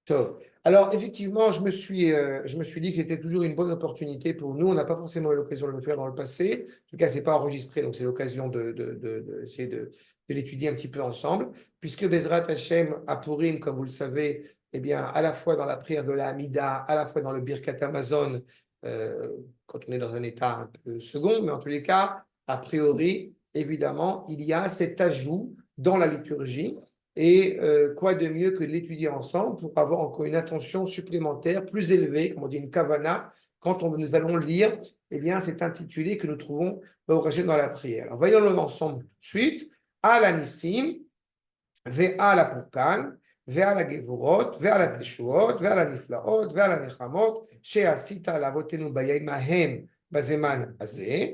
Top. Alors, effectivement, je me suis dit que c'était toujours une bonne opportunité pour nous. On n'a pas forcément eu l'occasion de le faire dans le passé. En tout cas, c'est pas enregistré, donc c'est l'occasion essayer de l'étudier un petit peu ensemble. Puisque Bezrat Hashem, à Purim, comme vous le savez, eh bien, à la fois dans la prière de la Hamida, à la fois dans le Birkat Hamazon, quand on est dans un état un peu second, mais en tous les cas, a priori, évidemment, il y a cet ajout dans la liturgie. Et quoi de mieux que de l'étudier ensemble pour avoir encore une attention supplémentaire, plus élevée, comme on dit une kavana, quand nous allons lire, eh bien, c'est intitulé que nous trouvons au Hashem dans la prière. Alors, voyons-le ensemble tout de suite. À la Nissim, ועל הפורקן, ועל הגבורות, ועל התשועות, ועל הנפלאות, ועל הנחמות, שעשית לאבותינו בימים ההם בזמן הזה,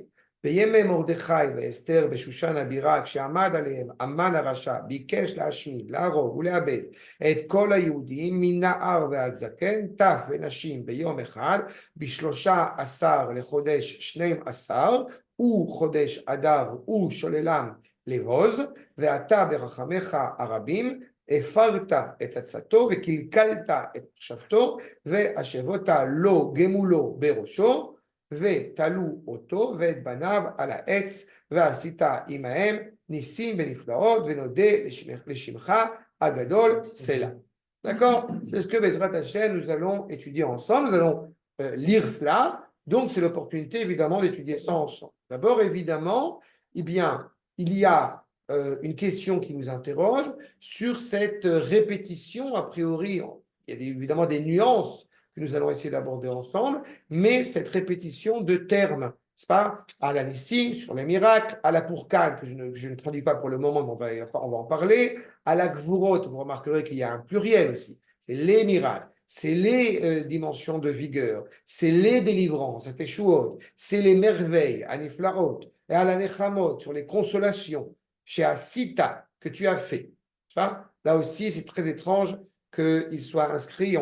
בימי מרדכי ואסתר בשושן הבירה, כשעמד עליהם המן הרשע, ביקש להשמיד, להרוג ולאבד את כל היהודים מנער ועד זקן, טף ונשים ביום אחד, ב13 לחודש 12, וחודש אדר ושוללם לבוז, ואתה ברחמך הרבים הפרת את עצתו וקלקלת את מחשבתו והשבות לו גמולו בראשו ותלו אותו ואת בניו על העץ ועשית עמהם ניסים ונפלאות ונודה לשמך הגדול סלה. D'accord? C'est ce que Bezrat Hashem nous allons étudier ensemble, nous allons lire cela, donc c'est l'opportunité évidemment d'étudier ça ensemble. D'abord évidemment, eh bien, il y a une question qui nous interroge sur cette répétition. A priori, il y a évidemment des nuances que nous allons essayer d'aborder ensemble, mais cette répétition de termes, n'est-ce pas, à la Nissim, sur les miracles, à la Pourkane, que je ne traduis pas pour le moment, mais on va en parler, à la Gvurot, vous remarquerez qu'il y a un pluriel aussi, c'est les miracles. C'est les dimensions de vigueur, c'est les délivrances, c'est les merveilles, Aniflaot, et à la Nechamot, sur les consolations, chez Asita, que tu as fait. Là aussi, c'est très étrange qu'il soit inscrit,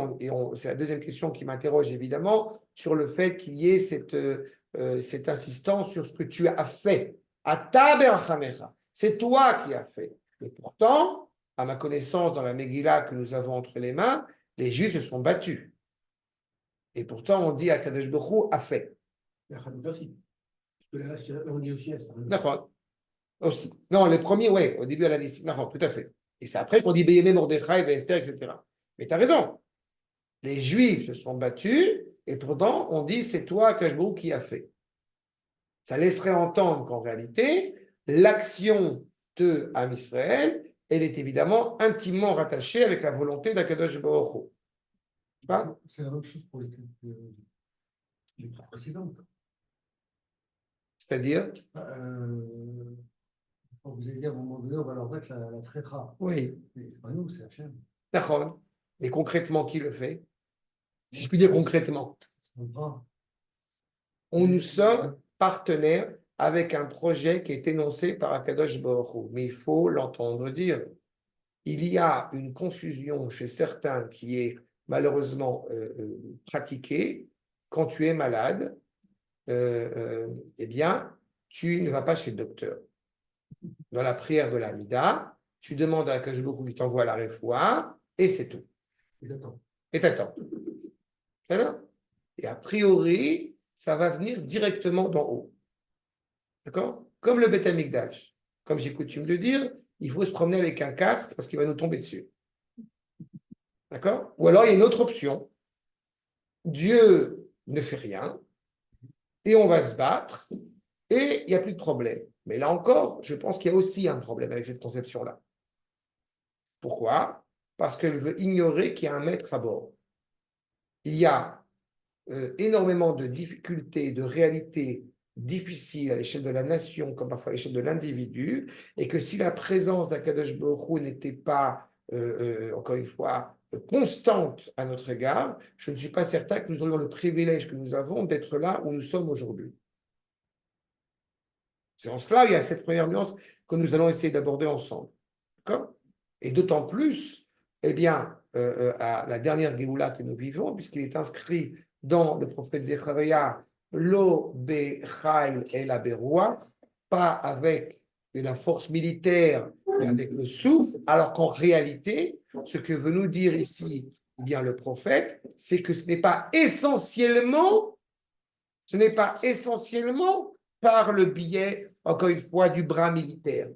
c'est la deuxième question qui m'interroge évidemment, sur le fait qu'il y ait cette insistance sur ce que tu as fait. C'est toi qui as fait. Et pourtant, à ma connaissance, dans la Megillah que nous avons entre les mains, les Juifs se sont battus. Et pourtant, on dit à Kadosh Baruch Hu a fait. D'accord. Aussi. Non, les premiers, oui, au début à la Nissim. Non, tout à fait. Et c'est après qu'on dit Béyémé, Mordechai, Esther, etc. Mais tu as raison. Les Juifs se sont battus et pourtant on dit c'est toi, Kashbou, qui a fait. Ça laisserait entendre qu'en réalité, l'action de Am Israël, elle est évidemment intimement rattachée avec la volonté d'Akadosh Baruch Hu. C'est la même chose pour les précédentes. C'est-à-dire vous avez dit à un moment donné, on va leur mettre la trécha. Oui. C'est pas nous, c'est Hachem. D'accord. Mais concrètement, qui le fait? Si je puis dire concrètement. Nous sommes partenaires avec un projet qui est énoncé par Akadosh Baruch Hu. Mais il faut l'entendre dire. Il y a une confusion chez certains qui est malheureusement pratiquée. Quand tu es malade, eh bien, tu ne vas pas chez le docteur. Dans la prière de la Mida, tu demandes à Akadosh Baruch Hu qui t'envoie la réfoua, et c'est tout. Et t'attends. Et a priori, ça va venir directement d'en haut. D'accord? Comme le Beth Amikdash. Comme j'ai coutume de dire, il faut se promener avec un casque parce qu'il va nous tomber dessus. D'accord? Ou alors il y a une autre option. Dieu ne fait rien et on va se battre et il n'y a plus de problème. Mais là encore, je pense qu'il y a aussi un problème avec cette conception-là. Pourquoi? Parce qu'elle veut ignorer qu'il y a un maître à bord. Il y a énormément de difficultés, de réalités difficiles à l'échelle de la nation, comme parfois à l'échelle de l'individu, et que si la présence d'Akadosh Baruch Hu n'était pas, encore une fois, constante à notre égard, je ne suis pas certain que nous aurions le privilège que nous avons d'être là où nous sommes aujourd'hui. C'est en cela il y a cette première nuance que nous allons essayer d'aborder ensemble. D'accord? Et d'autant plus, eh bien, à la dernière Géoula que nous vivons, puisqu'il est inscrit dans le prophète Zecharia, Lo bechail et la beroua, pas avec la force militaire, mais avec le souffle, alors qu'en réalité, ce que veut nous dire ici Eh bien, le prophète, c'est que ce n'est pas essentiellement par le biais, encore une fois, du bras militaire.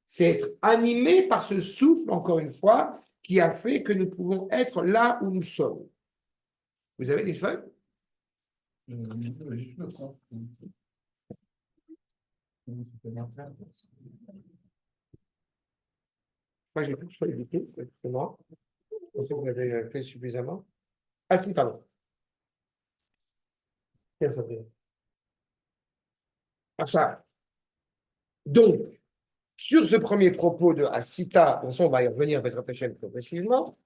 C'est être animé par ce souffle, encore une fois, qui a fait que nous pouvons être là où nous sommes. Vous avez une feuille? Juste le temps. Moi, j'ai plus feuille d'été, exactement. Je sais que vous avez fait suffisamment. Ah si, pardon. Tiens, ça fait. Ah, ça. Donc, sur ce premier propos de Asita, de toute façon, on va y revenir progressivement,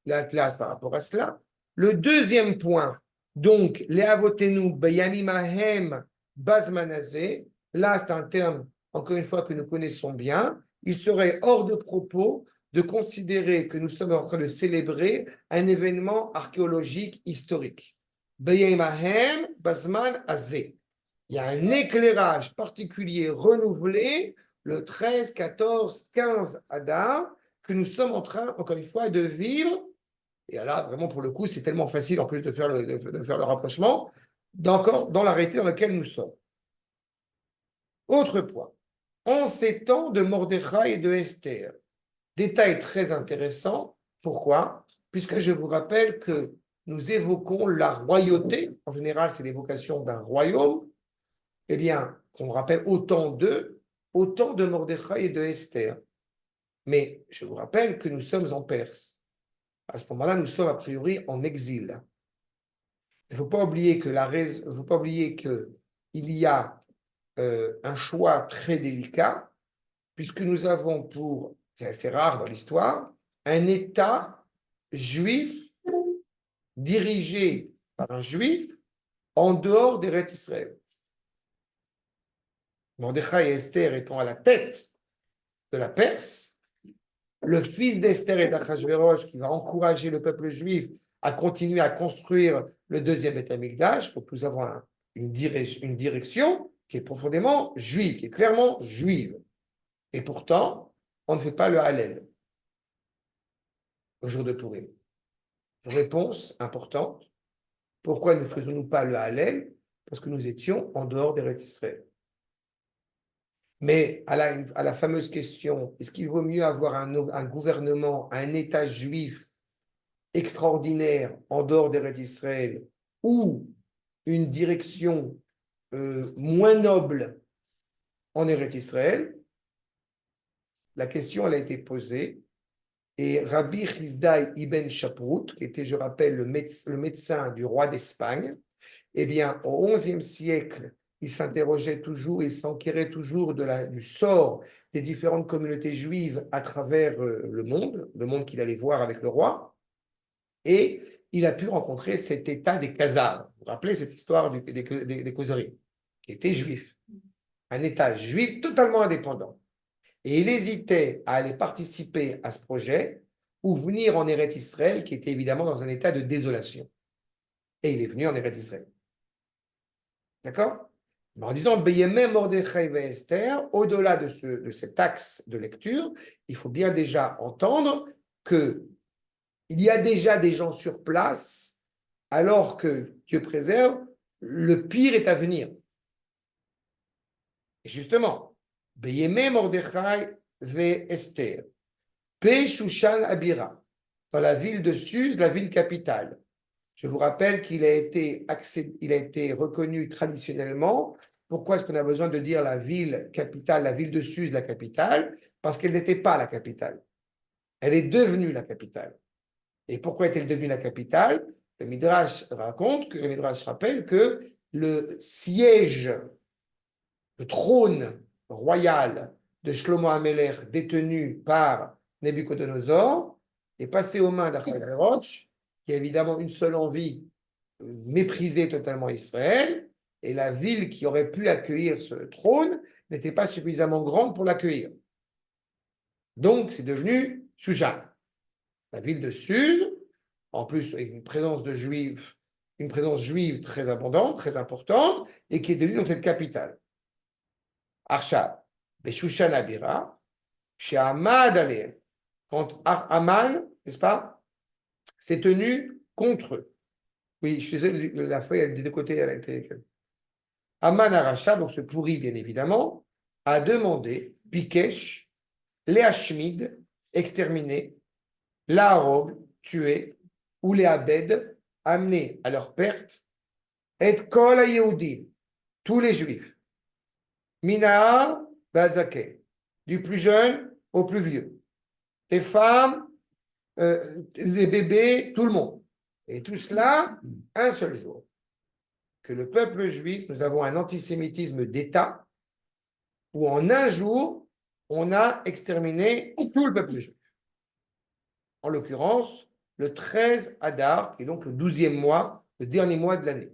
la classe par rapport à cela. Le deuxième point, donc, les avotenu beyanimahem bazmanazé, là, c'est un terme, encore une fois, que nous connaissons bien. Il serait hors de propos de considérer que nous sommes en train de célébrer un événement archéologique historique. Beyanimahem bazman azé. Il y a un éclairage particulier renouvelé le 13, 14, 15 Adar, que nous sommes en train, encore une fois, de vivre. Et là, vraiment, pour le coup, c'est tellement facile, en plus de faire le rapprochement, d'encore dans l'arrêté dans lequel nous sommes. Autre point. En ces temps de Mordechai et de Esther, détail très intéressant. Pourquoi? Puisque je vous rappelle que nous évoquons la royauté. En général, c'est l'évocation d'un royaume. Eh bien, qu'on rappelle autant de Mordechai et de Esther. Mais je vous rappelle que nous sommes en Perse. À ce moment-là, nous sommes a priori en exil. Il ne faut pas oublier qu'il y a un choix très délicat, puisque nous avons c'est assez rare dans l'histoire, un État juif dirigé par un juif en dehors des Rêtes Israël. Mordechai et Esther étant à la tête de la Perse, le fils d'Esther et d'Achashverosh qui va encourager le peuple juif à continuer à construire le deuxième Beth Amikdash. Donc nous avons une direction qui est profondément juive, qui est clairement juive. Et pourtant, on ne fait pas le Hallel au jour de Purim. Réponse importante. Pourquoi ne faisons-nous pas le Hallel? Parce que nous étions en dehors des Rêtes Israël. Mais à la fameuse question, est-ce qu'il vaut mieux avoir un gouvernement, un État juif extraordinaire en dehors des Rêtes d'Israël ou une direction moins noble en Eretz Israël? La question elle a été posée et Rabbi Chizdai ibn Shaprut, qui était, je rappelle, le médecin du roi d'Espagne, eh bien, au XIe siècle, il s'interrogeait toujours, il s'enquérait toujours du sort des différentes communautés juives à travers le monde qu'il allait voir avec le roi. Et il a pu rencontrer cet état des Khazars. Vous vous rappelez cette histoire des causeries, qui était juif. Un état juif totalement indépendant. Et il hésitait à aller participer à ce projet ou venir en Eretz Israël, qui était évidemment dans un état de désolation. Et il est venu en Eretz Israël. D'accord? En disant Beyemé Mordechai ve Esther, au-delà de cet axe de lecture, il faut bien déjà entendre que il y a déjà des gens sur place, alors que Dieu préserve, le pire est à venir. Et justement, Beyemé Mordechai ve Esther, Pe Shushan Abira, dans la ville de Suse, la ville capitale. Je vous rappelle qu'il a été reconnu traditionnellement. Pourquoi est-ce qu'on a besoin de dire la ville capitale, la ville de Suse, la capitale? Parce qu'elle n'était pas la capitale. Elle est devenue la capitale. Et pourquoi est-elle devenue la capitale? Le Midrash rappelle que le siège, le trône royal de Shlomo HaMelech détenu par Nebuchadnezzar est passé aux mains d'Achashverosh, qui a évidemment une seule envie, mépriser totalement Israël, et la ville qui aurait pu accueillir ce trône n'était pas suffisamment grande pour l'accueillir. Donc, c'est devenu Shushan. La ville de Suse, en plus avec une présence juive très abondante, très importante, et qui est devenue donc cette capitale. Arshad, Beshushan Abira, chez Ahmad Aleh, quand Aman, n'est-ce pas, s'est tenu contre eux. Oui, je suis désolé, la feuille, elle est des deux côtés, elle a été. Aman Aracha, donc ce pourri, bien évidemment, a demandé, Bikesh, les Hashmid, exterminés, Laharog, tués, ou les Abed, amenés à leur perte, et Kol Yehudim, tous les Juifs, Mina Badzake, du plus jeune au plus vieux, les femmes, les bébés, tout le monde. Et tout cela, un seul jour. Que le peuple juif, nous avons un antisémitisme d'État où en un jour, on a exterminé tout le peuple juif. En l'occurrence, le 13 Adar, qui est donc le 12e mois, le dernier mois de l'année.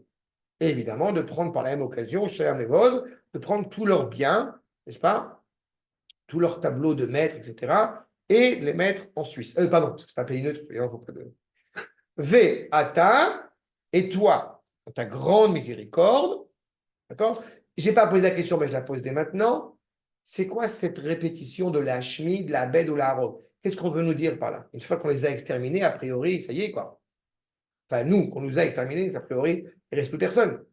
Et évidemment, de prendre par la même occasion, Shalom Levoz, de prendre tous leurs biens, n'est-ce pas, tous leurs tableaux de maîtres, etc., et de les mettre en Suisse. Pardon, c'est un pays neutre, il ne faut pas de... V, Ata, et toi, dans ta grande miséricorde, d'accord? Je n'ai pas posé la question, mais je la pose dès maintenant. C'est quoi cette répétition de la Shmi, de la Bed ou la Harod? Qu'est-ce qu'on veut nous dire par là? Une fois qu'on les a exterminés, a priori, ça y est, quoi. Enfin, nous, qu'on nous a exterminés, a priori, il ne reste plus personne.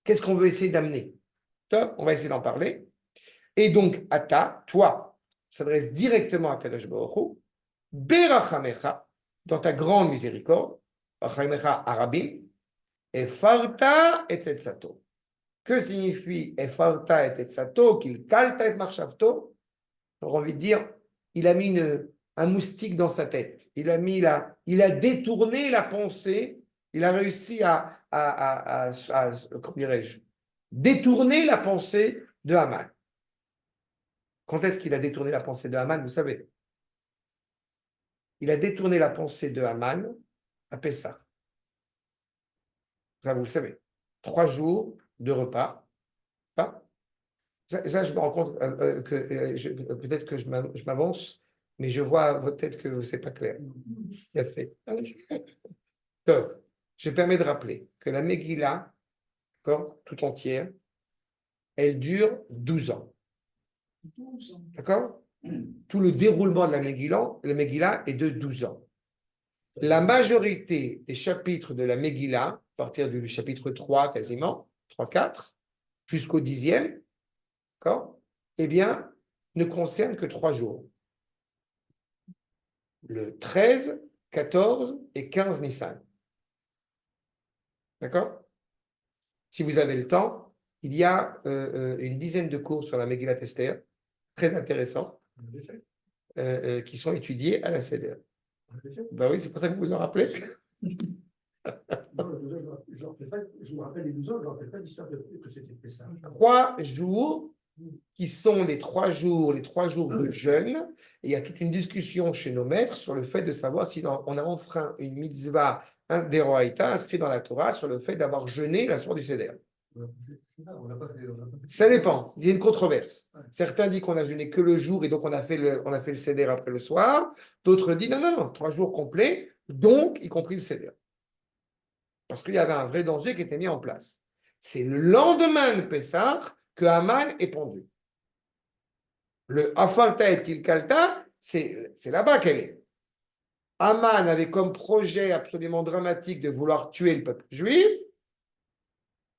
Qu'est-ce qu'on veut essayer d'amener? Ça, on va essayer d'en parler. Et donc, Ata, toi, s'adresse directement à Kadosh Baruch Hu, Berachamecha, dans ta grande miséricorde, Rachamecha Arabim, et Farta et Tetsato. Que signifie Efarta et Tetsato, qu'il kalta et marchavto? J'aurais envie de dire, il a mis un moustique dans sa tête. Il a détourné la pensée. Il a réussi comment dirais-je, détourner la pensée de Haman. Quand est-ce qu'il a détourné la pensée de Haman? Vous savez, il a détourné la pensée de Haman à Pessah. Ça, vous le savez. 3 jours de repas. Pas. Ça, je me rends compte que peut-être que je m'avance, mais je vois à votre tête que ce n'est pas clair. Il a fait. Tov. Je permets de rappeler que la Megillah, tout entière, elle dure 12 ans. D'accord? Tout le déroulement de la Megillah est de 12 ans. La majorité des chapitres de la Megillah, à partir du chapitre 3 quasiment, 3-4, jusqu'au 10e, d'accord? Eh bien, ne concernent que 3 jours. Le 13, 14 et 15 Nissan. D'accord? Si vous avez le temps, il y a une dizaine de cours sur la Megillat Esther, très intéressants, qui sont étudiés à la CEDER. Ben oui, c'est pour ça que vous vous en rappelez. Non, je me rappelle les 12 ans, je ne me rappelle pas l'histoire que c'était ça. 3 jours qui sont les 3 jours de jeûne. Et il y a toute une discussion chez nos maîtres sur le fait de savoir si on a enfreint une mitzvah, un déroaïta inscrit dans la Torah sur le fait d'avoir jeûné la soirée du Seder. Ça dépend, il y a une controverse. Certains disent qu'on a jeûné que le jour et donc on a fait le Seder après le soir. D'autres disent non, 3 jours complets, donc y compris le Seder. Parce qu'il y avait un vrai danger qui était mis en place. C'est le lendemain de Pessah que Haman est pendu. Le Afarta et Kilkalta, c'est là-bas qu'elle est. Haman avait comme projet absolument dramatique de vouloir tuer le peuple juif,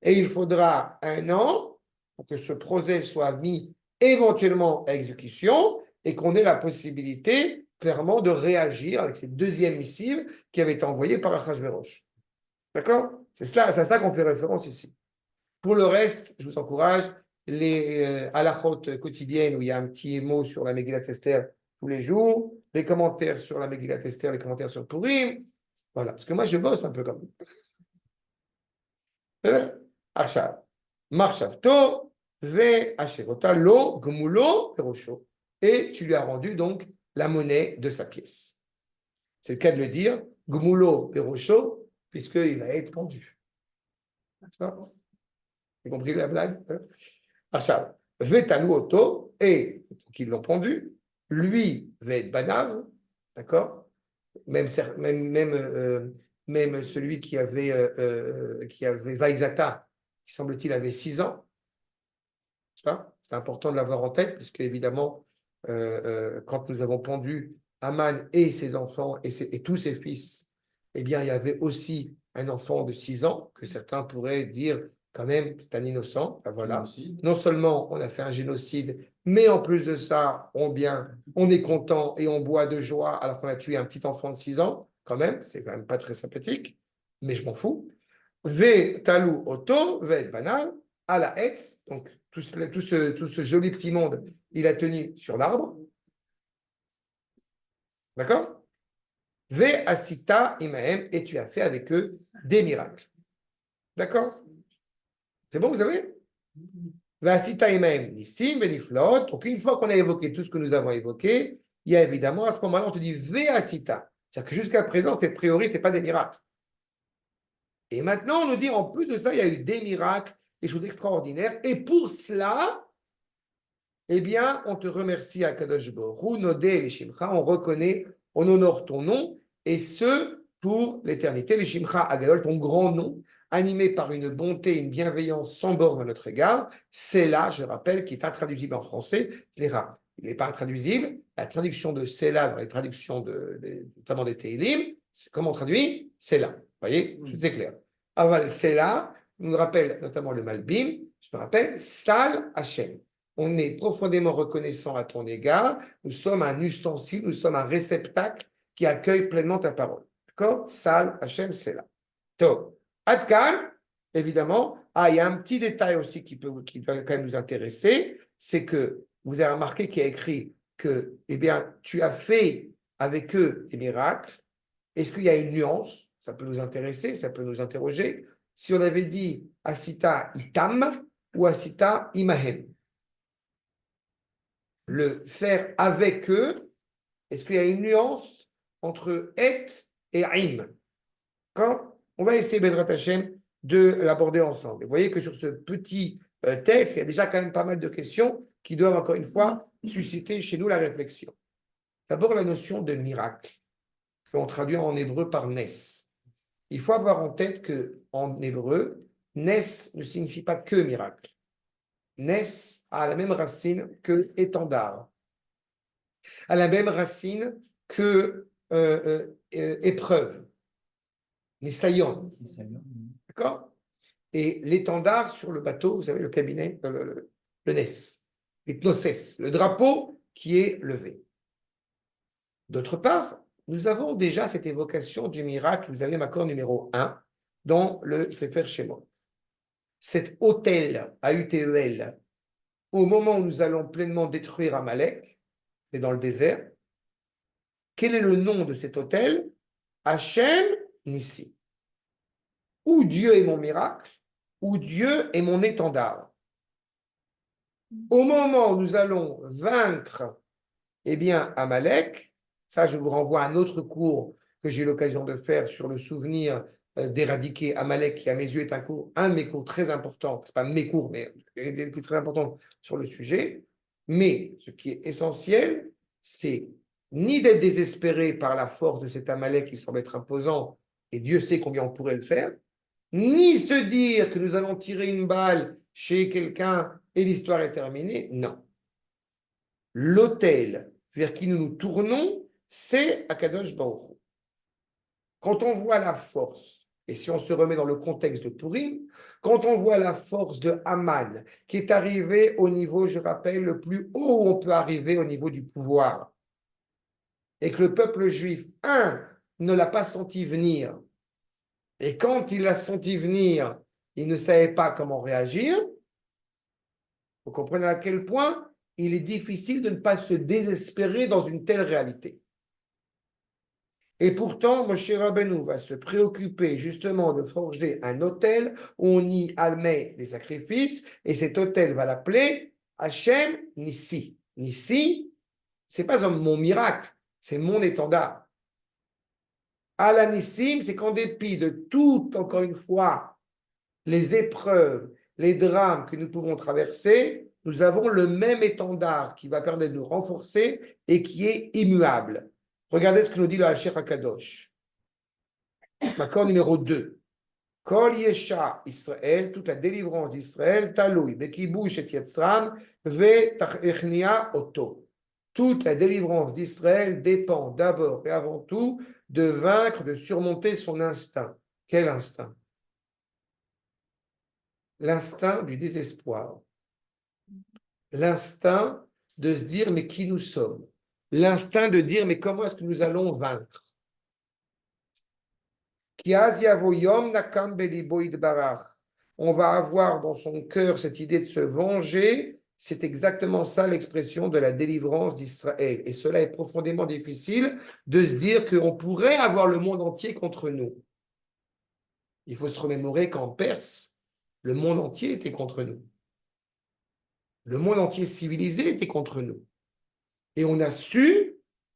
et il faudra 1 an pour que ce projet soit mis éventuellement à exécution et qu'on ait la possibilité clairement de réagir avec cette deuxième missive qui avait été envoyée par Achashverosh. D'accord? C'est à ça qu'on fait référence ici. Pour le reste, je vous encourage, les halachot quotidiennes où il y a un petit mot sur la Megillat Esther tous les jours, les commentaires sur la Megillat Esther, les commentaires sur Purim. Voilà, parce que moi je bosse un peu comme Achav, Marshavto, Ve Asherota, Lo, Gmulo, Perosho. Et tu lui as rendu donc la monnaie de sa pièce. C'est le cas de le dire, Gmulo, Perosho, puisqu'il va être pendu. Tu vois? Vous compris la blague? Achav, Vetanu Oto, et qu'ils l'ont pendu, lui va être Banav, d'accord? Même celui qui avait Vaizata, qui semble-t-il avait 6 ans. C'est important de l'avoir en tête, puisque évidemment, quand nous avons pendu Haman et ses enfants et tous ses fils eh bien, il y avait aussi un enfant de 6 ans, que certains pourraient dire quand même, c'est un innocent. Ben voilà. Non seulement on a fait un génocide, mais en plus de ça, on est content et on boit de joie alors qu'on a tué un petit enfant de 6 ans, quand même, c'est quand même pas très sympathique, mais je m'en fous. Ve talou oto, ve banal, à la hetz, donc tout ce joli petit monde, il a tenu sur l'arbre. D'accord? Ve asita imahem, et tu as fait avec eux des miracles. D'accord? C'est bon, vous avez? Ve asita imahem nissim, ve niflot. Donc, une fois qu'on a évoqué tout ce que nous avons évoqué, il y a évidemment, à ce moment-là, on te dit ve asita. C'est-à-dire que jusqu'à présent, c'était priori, c'était pas des miracles. Et maintenant, on nous dit, en plus de ça, il y a eu des miracles, des choses extraordinaires. Et pour cela, eh bien, on te remercie à Kadosh Baruch Hu, Nodé et Shimcha, on reconnaît, on honore ton nom, et ce, pour l'éternité. Les Shimcha Agadol, ton grand nom, animé par une bonté, une bienveillance sans borne à notre égard. C'est là, je rappelle, qui est intraduisible en français. Il n'est pas intraduisible. La traduction de c'est là dans les traductions notamment des Teilim, c'est comment on traduit? C'est là. Vous voyez, tout est clair. Aval, c'est là, nous rappelle notamment le Malbim, je me rappelle, Sal Hashem. On est profondément reconnaissant à ton égard. Nous sommes un ustensile, nous sommes un réceptacle qui accueille pleinement ta parole. D'accord? Sal, Hachem, c'est là. Donc, Adkan, évidemment, il y a un petit détail aussi qui doit quand même nous intéresser, c'est que vous avez remarqué qu'il y a écrit que, eh bien, tu as fait avec eux des miracles. Est-ce qu'il y a une nuance? Ça peut nous intéresser, ça peut nous interroger. Si on avait dit Asita itam ou Asita imahem, le faire avec eux, est-ce qu'il y a une nuance entre et et im? D'accord? On va essayer, Bezrat Hashem, de l'aborder ensemble. Vous voyez que sur ce petit texte, il y a déjà quand même pas mal de questions qui doivent, encore une fois, susciter chez nous la réflexion. D'abord, la notion de miracle, qu'on traduit en hébreu par nes. Il faut avoir en tête qu'en hébreu, nes ne signifie pas que miracle. Nes a la même racine que étendard, a la même racine que épreuve, nisayon. D'accord? Et l'étendard sur le bateau, vous savez, le cabinet, le nes, l'hypnosis, le drapeau qui est levé. D'autre part, nous avons déjà cette évocation du miracle, vous avez l'accord numéro 1 dans le Sefer Shemot. Cet autel, A-U-T-E-L, au moment où nous allons pleinement détruire Amalek, c'est dans le désert, quel est le nom de cet autel? Hachem Nissi. Ou Dieu est mon miracle, ou Dieu est mon étendard. Au moment où nous allons vaincre, eh bien, Amalek, ça je vous renvoie à un autre cours que j'ai eu l'occasion de faire sur le souvenir d'éradiquer Amalek, qui à mes yeux est un de mes cours très importants, c'est pas mes cours, mais des cours très importants sur le sujet. Mais ce qui est essentiel, c'est ni d'être désespéré par la force de cet Amalek qui semble être imposant, et Dieu sait combien on pourrait le faire, ni se dire que nous allons tirer une balle chez quelqu'un et l'histoire est terminée. Non. L'autel vers qui nous nous tournons, c'est Akadosh Baruch Hu. Quand on voit la force, et si on se remet dans le contexte de Purim, quand on voit la force de Haman, qui est arrivé au niveau, je rappelle, le plus haut où on peut arriver au niveau du pouvoir, et que le peuple juif, ne l'a pas senti venir, et quand il l'a senti venir, il ne savait pas comment réagir, vous comprenez à quel point il est difficile de ne pas se désespérer dans une telle réalité. Et pourtant, Moshe Rabbeinu va se préoccuper justement de forger un autel où on y admet des sacrifices, et cet autel va l'appeler Hachem Nissi. Nissi, c'est pas mon miracle, c'est mon étendard. Ala Nissim, c'est qu'en dépit de tout, encore une fois, les épreuves, les drames que nous pouvons traverser, nous avons le même étendard qui va permettre de nous renforcer et qui est immuable. Regardez ce que nous dit le Hachir HaKadosh. L'accord numéro 2. Kol Yesha Israël, toute la délivrance d'Israël, Taloui, Bekibush et Yetzram, Ve Tachechnia Oto. Toute la délivrance d'Israël dépend d'abord et avant tout de vaincre, de surmonter son instinct. Quel instinct? L'instinct du désespoir. L'instinct de se dire, mais qui nous sommes? L'instinct de dire, mais comment est-ce que nous allons vaincre? On va avoir dans son cœur cette idée de se venger. C'est exactement ça l'expression de la délivrance d'Israël. Et cela est profondément difficile de se dire qu'on pourrait avoir le monde entier contre nous. Il faut se remémorer qu'en Perse, le monde entier était contre nous. Le monde entier civilisé était contre nous. Et on a su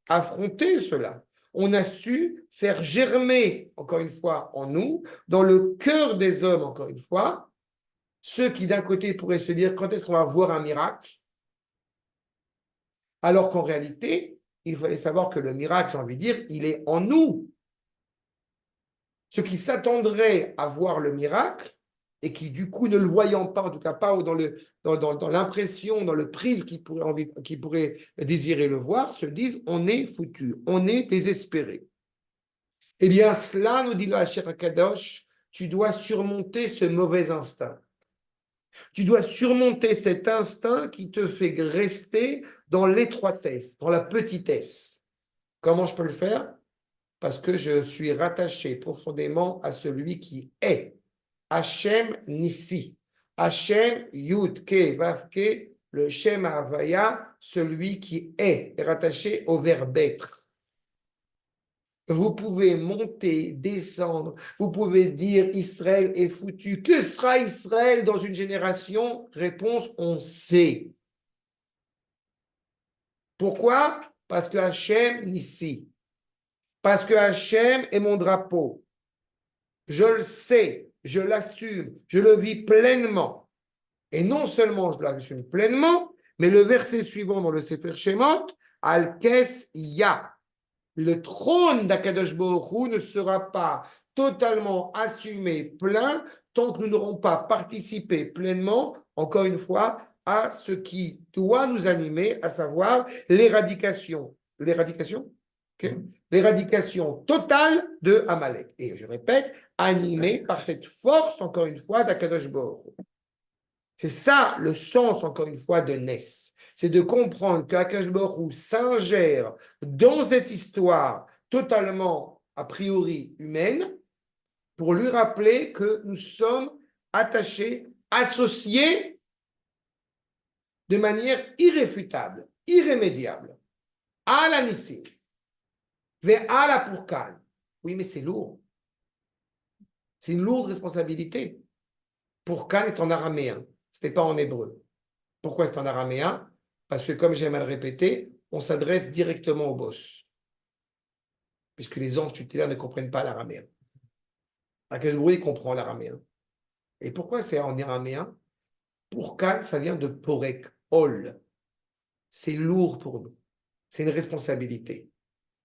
affronter cela. On a su faire germer, encore une fois, en nous, dans le cœur des hommes, encore une fois, ceux qui d'un côté pourraient se dire quand est-ce qu'on va voir un miracle, alors qu'en réalité, il fallait savoir que le miracle, j'ai envie de dire, il est en nous. Ceux qui s'attendraient à voir le miracle et qui, du coup, ne le voyant pas, en tout cas pas dans l'impression, dans le prisme qui pourrait désirer le voir, se disent on est foutu, on est désespéré. Eh bien, cela, nous dit le Hacher HaKadosh, tu dois surmonter ce mauvais instinct. Tu dois surmonter cet instinct qui te fait rester dans l'étroitesse, dans la petitesse. Comment je peux le faire? Parce que je suis rattaché profondément à celui qui est. Hachem Nissi. Hachem Yud Ke Vav Ke, le Shem Havaya, celui qui est rattaché au verbe être. Vous pouvez monter, descendre, vous pouvez dire Israël est foutu. Que sera Israël dans une génération? Réponse, on sait. Pourquoi? Parce que Hachem Nissi. Parce que Hachem est mon drapeau. Je le sais, je l'assume, je le vis pleinement. Et non seulement je l'assume pleinement, mais le verset suivant dans le Sefer Shemot, Al-Kes Ya. Le trône d'Akadosh Baruch Hu ne sera pas totalement assumé plein tant que nous n'aurons pas participé pleinement, encore une fois, à ce qui doit nous animer, à savoir l'éradication. L'éradication? Okay. L'éradication totale de Amalek. Et je répète, animé par cette force, encore une fois, d'Akadosh Baruch Hu. C'est ça le sens, encore une fois, de Ness. C'est de comprendre qu'Akadosh Baruch Hu s'ingère dans cette histoire totalement, a priori, humaine, pour lui rappeler que nous sommes attachés, associés de manière irréfutable, irrémédiable, à la Nissim, vers à la Pourkan. Oui, mais c'est lourd. C'est une lourde responsabilité. Pourkan est en araméen, ce n'est pas en hébreu. Pourquoi c'est en araméen? Parce que, comme j'aime à le répéter, on s'adresse directement au boss. Puisque les anges tutélaires ne comprennent pas l'araméen. Akadosh Baruch Hu comprend l'araméen. Et pourquoi c'est en araméen? Pourkan, ça vient de porek, ol. C'est lourd pour nous. C'est une responsabilité.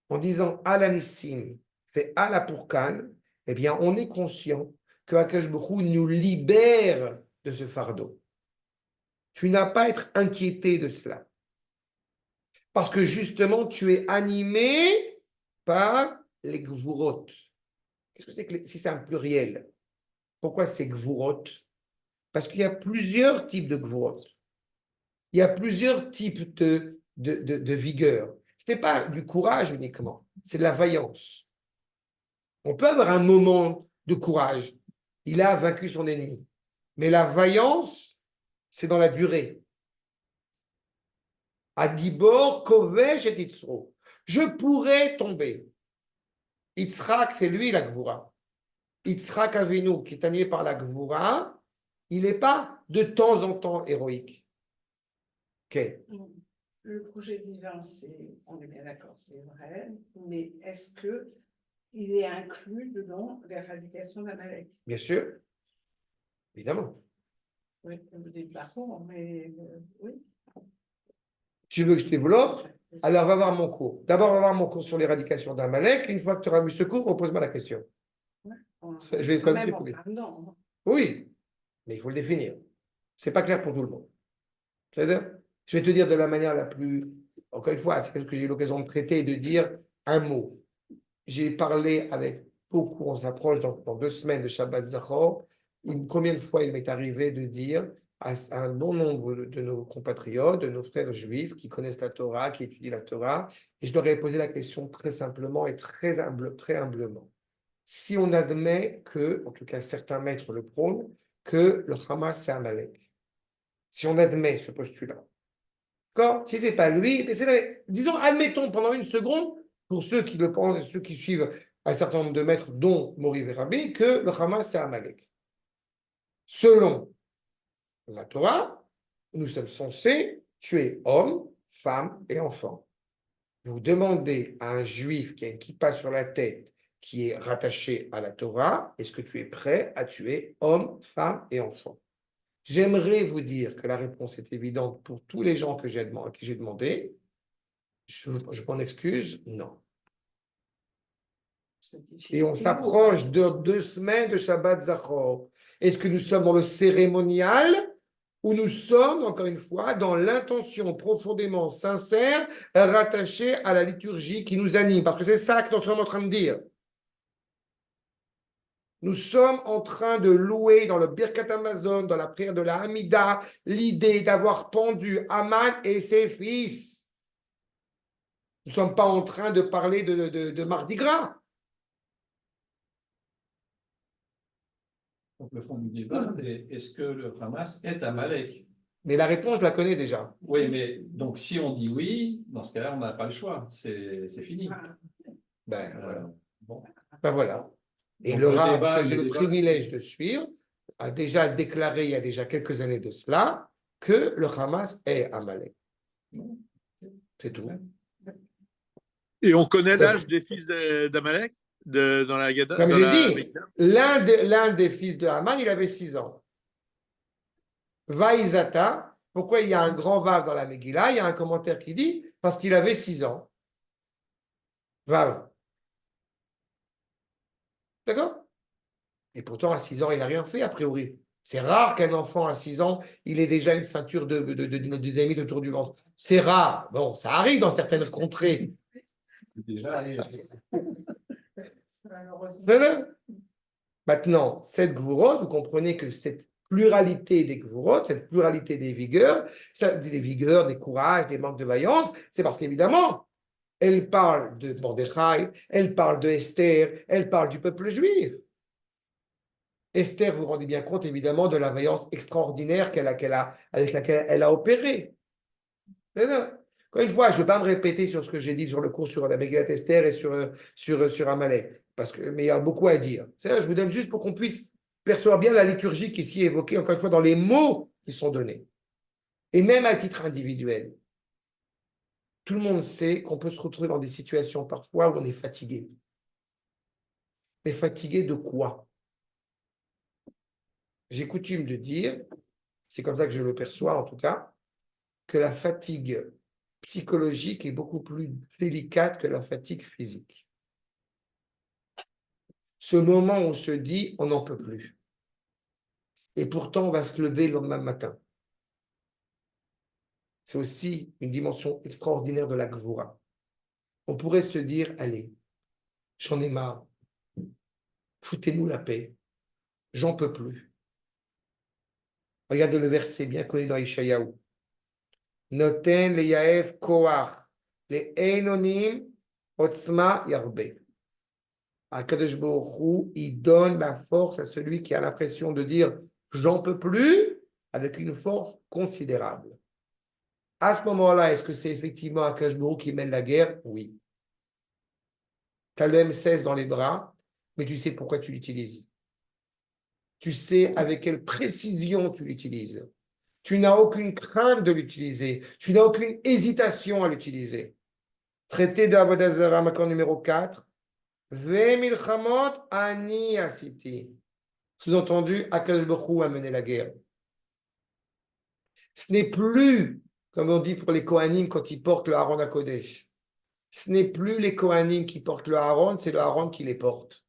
En disant alanissim, fait ala pourkan, eh bien, on est conscient que Akadosh Baruch Hu nous libère de ce fardeau. Tu n'as pas à être inquiété de cela. Parce que justement, tu es animé par les gvurot. Qu'est-ce que c'est que si c'est un pluriel? Pourquoi c'est gvurot? Parce qu'il y a plusieurs types de gvurot. Il y a plusieurs types de vigueur. Ce n'est pas du courage uniquement, c'est de la vaillance. On peut avoir un moment de courage. Il a vaincu son ennemi. Mais la vaillance, c'est dans la durée. Agibor, Kovesh et Yitzro. Je pourrais tomber. Yitzhak, c'est lui la Gvura. Yitzhak Avinu, qui est animé par la Gvura, il n'est pas de temps en temps héroïque. Okay. Le projet divin, on est bien d'accord, c'est vrai, mais est-ce qu'il est inclus dedans l'éradication d'Amalek? Bien sûr, évidemment. Oui, vous dites pas trop, mais oui. Tu veux que je développe? Alors, va voir mon cours. D'abord, va voir mon cours sur l'éradication d'Amalek. Une fois que tu auras vu ce cours, repose-moi la question. Ouais, Je vais quand même en parlant. Oui, mais il faut le définir. Ce n'est pas clair pour tout le monde. C'est-à-dire, je vais te dire de la manière la plus... Encore une fois, c'est quelque chose que j'ai eu l'occasion de traiter et de dire un mot. j'ai parlé avec beaucoup, on s'approche dans 2 semaines de Shabbat Zachor. Combien de fois il m'est arrivé de dire à un bon nombre de nos compatriotes, de nos frères juifs qui connaissent la Torah, qui étudient la Torah, et je leur ai posé la question très simplement et très humblement. Si on admet que, en tout cas certains maîtres le prônent, que le Hamas c'est Amalek, si on admet ce postulat, d'accord? Si ce n'est pas lui, mais disons, admettons pendant une seconde, pour ceux qui le pensent, ceux qui suivent un certain nombre de maîtres, dont Mori Verabi, que le Hamas c'est Amalek. Selon la Torah, nous sommes censés tuer hommes, femmes et enfants. Vous demandez à un juif qui a une kippa sur la tête, qui est rattaché à la Torah, est-ce que tu es prêt à tuer hommes, femmes et enfants? J'aimerais vous dire que la réponse est évidente pour tous les gens à qui j'ai demandé. Je m'en excuse, non. Et on s'approche de 2 semaines de Shabbat Zachor. Est-ce que nous sommes dans le cérémonial ou nous sommes, encore une fois, dans l'intention profondément sincère rattachée à la liturgie qui nous anime? Parce que c'est ça que nous sommes en train de dire. Nous sommes en train de louer dans le Birkat Hamazon, dans la prière de la Hamida, l'idée d'avoir pendu Haman et ses fils. Nous ne sommes pas en train de parler de Mardi Gras. Donc, le fond du débat, c'est est-ce que le Hamas est Amalek? Mais la réponse, je la connais déjà. Oui, mais donc si on dit oui, dans ce cas-là, on n'a pas le choix. C'est fini. Ben voilà. Bon. Ben voilà. Et Donc, le le Rav, débat, que j'ai le le débat- privilège de suivre, a déjà déclaré il y a déjà quelques années de cela que le Hamas est Amalek. C'est tout. Et on connaît C'est- l'âge des fils d'Amalek dans la Haggadah, Comme dans j'ai la dit, Megillah. l'un des fils de Haman, il avait 6 ans. Vaïzata, pourquoi il y a un grand Vav dans la Megillah? Il y a un commentaire qui dit parce qu'il avait 6 ans. Vav. D'accord? Et pourtant, à 6 ans, il n'a rien fait, a priori. C'est rare qu'un enfant à 6 ans, il ait déjà une ceinture de dynamite autour du ventre. C'est rare. Bon, ça arrive dans certaines contrées. C'est déjà arrivé. C'est là. Maintenant, cette gvurot, vous comprenez que cette pluralité des gvurot, cette pluralité des vigueurs, des courages, des manques de vaillance, c'est parce qu'évidemment, elle parle de Mordechai, elle parle de Esther, elle parle du peuple juif. Esther, vous vous rendez bien compte, évidemment, de la vaillance extraordinaire avec laquelle elle a opéré. Encore une fois, je ne vais pas me répéter sur ce que j'ai dit sur le cours sur la Megillat Esther et sur Amalek, mais il y a beaucoup à dire. Je vous donne juste pour qu'on puisse percevoir bien la liturgie qui s'y est évoquée, encore une fois, dans les mots qui sont donnés. Et même à titre individuel. Tout le monde sait qu'on peut se retrouver dans des situations parfois où on est fatigué. Mais fatigué de quoi? J'ai coutume de dire, c'est comme ça que je le perçois en tout cas, que la fatigue psychologique est beaucoup plus délicate que la fatigue physique. Ce moment où on se dit on n'en peut plus. Et pourtant on va se lever le lendemain matin. C'est aussi une dimension extraordinaire de la Gvura. On pourrait se dire, allez, j'en ai marre, foutez-nous la paix, j'en peux plus. Regardez le verset bien connu dans Ishayahu. Noten le Yaev Koach, le Einonim Otzma Yarbe. Akadosh Baruch Hu, il donne la force à celui qui a l'impression de dire j'en peux plus, avec une force considérable. À ce moment-là, est-ce que c'est effectivement Akadosh Baruch Hu qui mène la guerre? Oui. Tu as le M16 dans les bras, mais tu sais pourquoi tu l'utilises. Tu sais avec quelle précision tu l'utilises. Tu n'as aucune crainte de l'utiliser. Tu n'as aucune hésitation à l'utiliser. Traité de Avodah Zarah, accord numéro 4. Ve milchamot ani asiti. Sous-entendu, Akadosh Baruch Hu a mené la guerre. Ce n'est plus, comme on dit pour les Kohanim quand ils portent le Haron à Kodesh. Ce n'est plus les Kohanim qui portent le Haron, c'est le Haron qui les porte.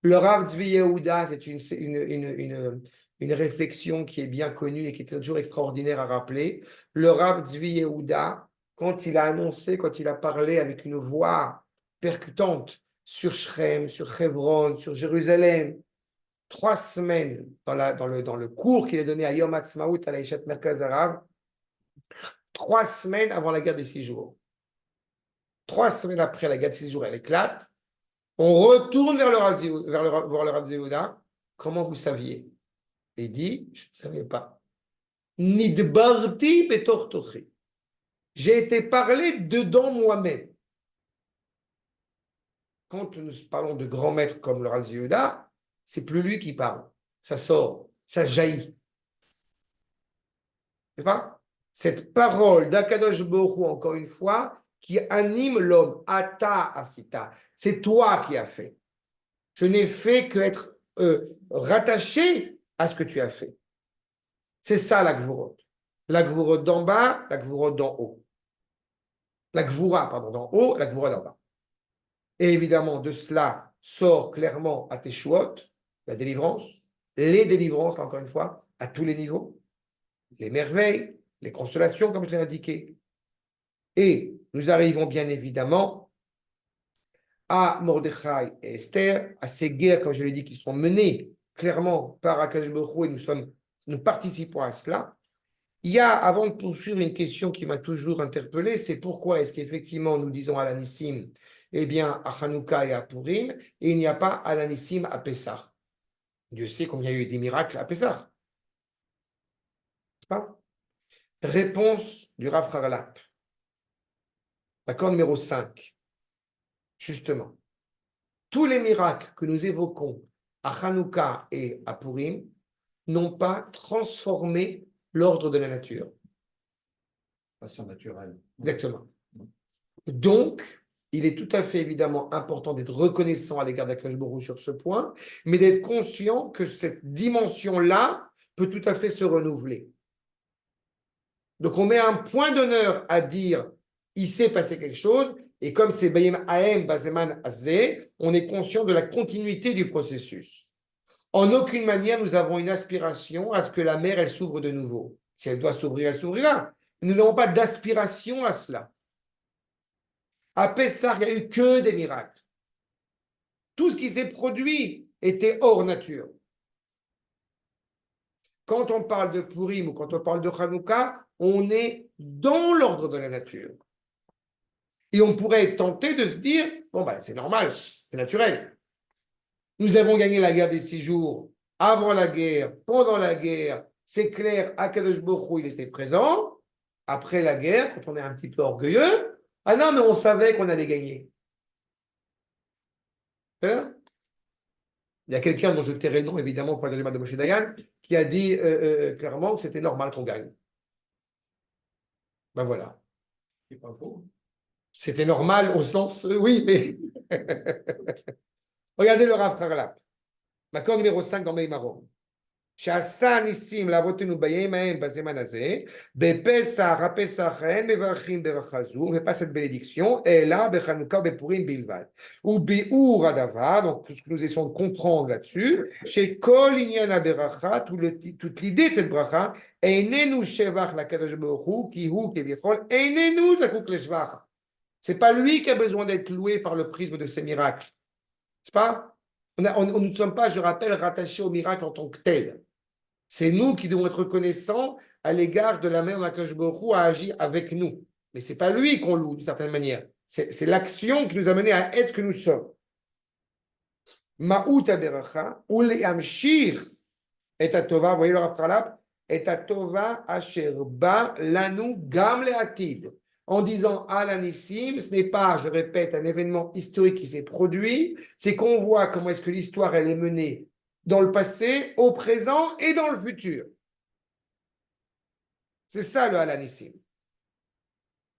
Le Rav Tzvi Yehuda, c'est une réflexion qui est bien connue et qui est toujours extraordinaire à rappeler. Le Rav Tzvi Yehuda, quand il a annoncé, quand il a parlé avec une voix percutante sur Shrem, sur Hebron, sur Jérusalem, 3 semaines dans le cours qu'il a donné à Yom Ha'atzmaut à la Yeshivat Merkaz Arav, 3 semaines avant la guerre des 6 jours. 3 semaines après la guerre des 6 jours, elle éclate. On retourne vers le Rav Zéhouda. Comment vous saviez? Il dit, je ne savais pas. Nidbarti betortochi. J'ai été parlé dedans moi-même. Quand nous parlons de grands maîtres comme le Rav Zéhouda, c'est plus lui qui parle. Ça sort, ça jaillit. C'est pas? Cette parole d'Akadosh Baruch Hu, encore une fois, qui anime l'homme. Ata asita. C'est toi qui as fait. Je n'ai fait qu'être rattaché à ce que tu as fait. C'est ça la Gvurot. La Gvurot d'en bas, la Gvurot d'en haut. La Gvura, pardon, d'en haut, la Gvura d'en bas. Et évidemment, de cela sort clairement à Teshuot, la délivrance, les délivrances, là, encore une fois, à tous les niveaux, les merveilles, les consolations, comme je l'ai indiqué. Et nous arrivons bien évidemment à Mordechai et Esther, à ces guerres, comme je l'ai dit, qui sont menées clairement par Akadosh Baruch Hu, et nous participons à cela. Il y a, avant de poursuivre, une question qui m'a toujours interpellé, c'est pourquoi est-ce qu'effectivement nous disons à l'Anissim, eh bien, à Hanouka et à Purim, et il n'y a pas à l'Anissim à Pessah. Dieu sait combien il y a eu des miracles à Pessah. Pas? Réponse du Rav Harlap. L'accord numéro 5. Justement, tous les miracles que nous évoquons à Hanouka et à Purim n'ont pas transformé l'ordre de la nature. Passion naturelle. Exactement. Donc, il est tout à fait évidemment important d'être reconnaissant à l'égard d'Akadosh Baruch Hu sur ce point, mais d'être conscient que cette dimension-là peut tout à fait se renouveler. Donc, on met un point d'honneur à dire il s'est passé quelque chose, et comme c'est Bayem Aem Bazeman Azé, on est conscient de la continuité du processus. En aucune manière, nous avons une aspiration à ce que la mer, elle s'ouvre de nouveau. Si elle doit s'ouvrir, elle s'ouvrira. Nous n'avons pas d'aspiration à cela. À Pessah, il n'y a eu que des miracles. Tout ce qui s'est produit était hors nature. Quand on parle de Purim ou quand on parle de Hanouka, on est dans l'ordre de la nature. Et on pourrait être tenté de se dire, bon, ben, c'est normal, c'est naturel. Nous avons gagné la guerre des 6 jours avant la guerre, pendant la guerre. C'est clair, Akadosh Baruch Hu, il était présent. Après la guerre, quand on est un petit peu orgueilleux, ah non, mais on savait qu'on allait gagner. Hein? Il y a quelqu'un dont je tairai le nom, évidemment, pour le de Moshe Dayan, qui a dit clairement que c'était normal qu'on gagne. Ben voilà. C'est pas faux. C'était normal au sens, oui, mais. Regardez le Rav Harlap. L'accord numéro 5 dans Meimaron. שעשה ניסים לאבותינו בימים ההם בזמן הזה, בפסח הפסח אין מברכים ברכה זו, וpas cette bénédiction, אלא בחנוכה ובפורים בלבד. וביאור הדבר, donc tout ce que nous essayons de comprendre là-dessus, שכל עניין הברכה, toute l'idée de cette ברכה, איננו שבח לקדוש ברוך הוא, כי הוא כביכול איננו זקוק לשבח. C'est pas lui qui a besoin d'être loué par le prisme de ces miracles. C'est pas? On ne sommes pas, je rappelle, rattachés au miracle en tant que tel. C'est nous qui devons être reconnaissants à l'égard de la manière dont Akadosh Baruch Hu a agi avec nous. Mais ce n'est pas lui qu'on loue d'une certaine manière. C'est l'action qui nous a menés à être ce que nous sommes. Ma'ut haberacha ou le'amshir et atova, vous voyez le Rav Harlap, et atova asher ba lanu gam le'atid. En disant Alanissim, ce n'est pas, je répète, un événement historique qui s'est produit, c'est qu'on voit comment est-ce que l'histoire elle est menée dans le passé, au présent et dans le futur. C'est ça le Alanissim.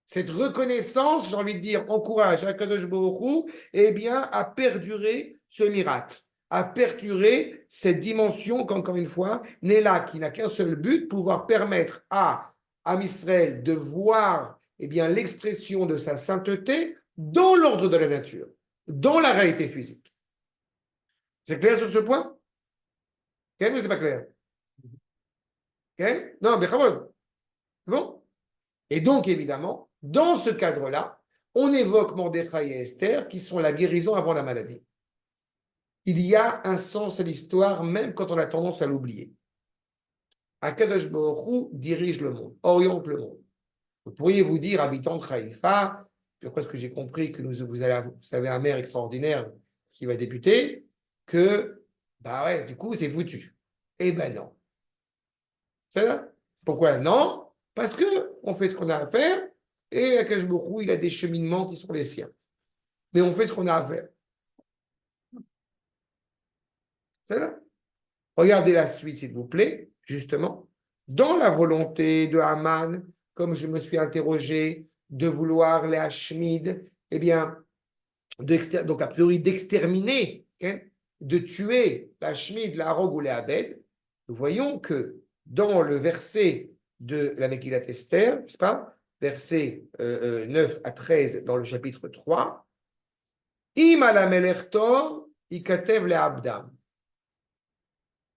Cette reconnaissance, j'ai envie de dire, encourage Akadosh Baruch Hu, eh bien, à perdurer ce miracle, à perdurer cette dimension qu'encore une fois, n'est là, qui n'a qu'un seul but, pouvoir permettre à Israël de voir eh bien, l'expression de sa sainteté dans l'ordre de la nature, dans la réalité physique. C'est clair sur ce point? Ok, ou c'est pas clair? Ok? Non, mais bon. Et donc, évidemment, Dans ce cadre-là, on évoque Mordechai et Esther, qui sont la guérison avant la maladie. Il y a un sens à l'histoire, même quand on a tendance à l'oublier. Akadosh Baruch Hu dirige le monde, oriente le monde. Vous pourriez vous dire, habitant de Haïfa, d'après ce que j'ai compris, que vous avez un maire extraordinaire qui va débuter, que, bah ouais, du coup, c'est foutu. Eh ben non. C'est ça? Pourquoi non? Parce qu'on fait ce qu'on a à faire, et Akadosh Baruch Hu, il a des cheminements qui sont les siens. Mais on fait ce qu'on a à faire. C'est ça? Regardez la suite, s'il vous plaît, justement. Dans la volonté de Haman, comme je me suis interrogé, de vouloir les Hashmid, eh bien, donc a priori d'exterminer, hein, de tuer la Hashmid, la Rogue ou les Abed, nous voyons que dans le verset de la Megillat Esther, n'est-ce pas, verset 9 à 13 dans le chapitre 3, Im ala melech tov, ikatev le abdam.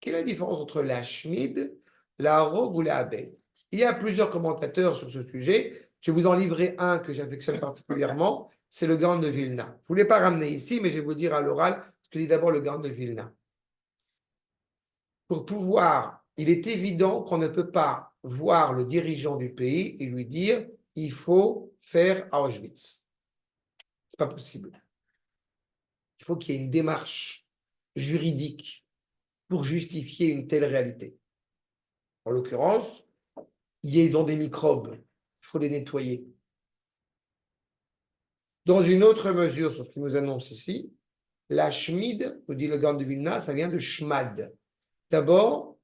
Quelle est la différence entre la Shmid, la Rogue ou la Abed? Il y a plusieurs commentateurs sur ce sujet. Je vais vous en livrer un que j'affectionne particulièrement, c'est le Gaon de Vilna. Je ne voulais pas ramener ici, mais je vais vous dire à l'oral ce que dit d'abord le Gaon de Vilna. Pour pouvoir, il est évident qu'on ne peut pas voir le dirigeant du pays et lui dire il faut faire Auschwitz. Ce n'est pas possible. Il faut qu'il y ait une démarche juridique pour justifier une telle réalité. En l'occurrence, ils ont des microbes, il faut les nettoyer. Dans une autre mesure, sur ce qu'il nous annonce ici, la Shmid, nous dit le Gaon de Vilna, ça vient de Shmad. D'abord,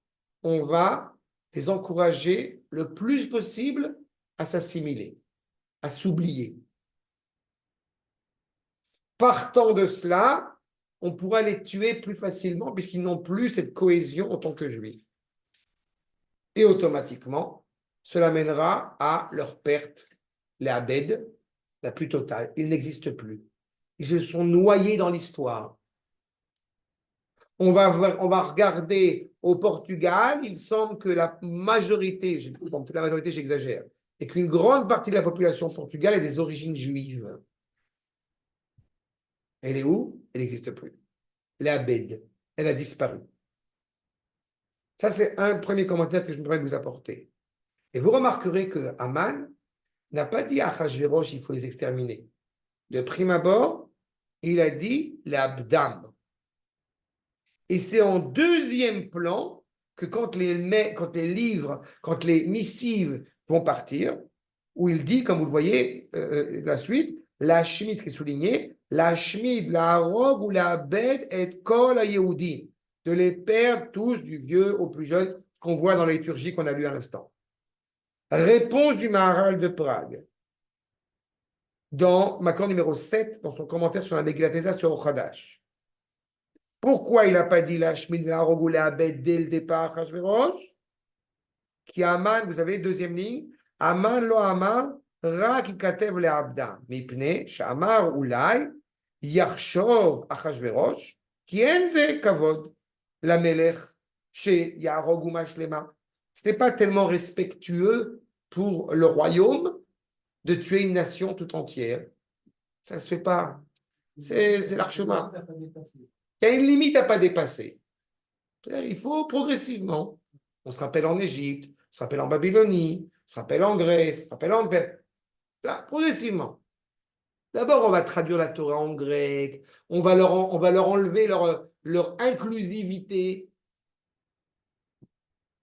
on va les encourager le plus possible à s'assimiler, à s'oublier. Partant de cela, on pourra les tuer plus facilement puisqu'ils n'ont plus cette cohésion en tant que juifs. Et automatiquement, cela mènera à leur perte, les Abed, la plus totale. Ils n'existent plus. Ils se sont noyés dans l'histoire. On va regarder au Portugal, il semble que la majorité, j'exagère, et qu'une grande partie de la population portugale est des origines juives. Elle est où? Elle n'existe plus. L'Abed, elle a disparu. Ça, c'est un premier commentaire que je me permets de vous apporter. Et vous remarquerez que Haman n'a pas dit à Achashverosh il faut les exterminer. De prime abord, il a dit l'Abdam. Et c'est en deuxième plan que quand les livres, quand les missives vont partir, où il dit, comme vous le voyez, la suite, la Shmid qui est soulignée, la Shmid, la Rogue ou la Bête et Kol Yehudim, de les perdre tous du vieux au plus jeune, ce qu'on voit dans la liturgie qu'on a lu à l'instant. Réponse du Maharal de Prague, dans Makor numéro 7, dans son commentaire sur la Megillat sur Ochadash. Pourquoi il n'a pas dit la Shmid, la Rogue ou la Bête dès le départ, Achashverosh? Qui Aman, vous savez, deuxième ligne, Aman lo Amar, Ra ki katev le Abdam, mipne, Shamar ulai, Yachshov Achashverosh, qui enze kavod, la Melech, chez Yarog ou Mashlema. Ce n'est pas tellement respectueux pour le royaume de tuer une nation tout entière. Ça ne se fait pas. C'est l'archema. Il y a une limite à ne pas dépasser. Il faut progressivement. On se rappelle en Égypte, on se rappelle en Babylonie, on se rappelle en Grèce, on se rappelle en Perse. Là, progressivement. D'abord, on va traduire la Torah en grec, on va leur enlever leur inclusivité.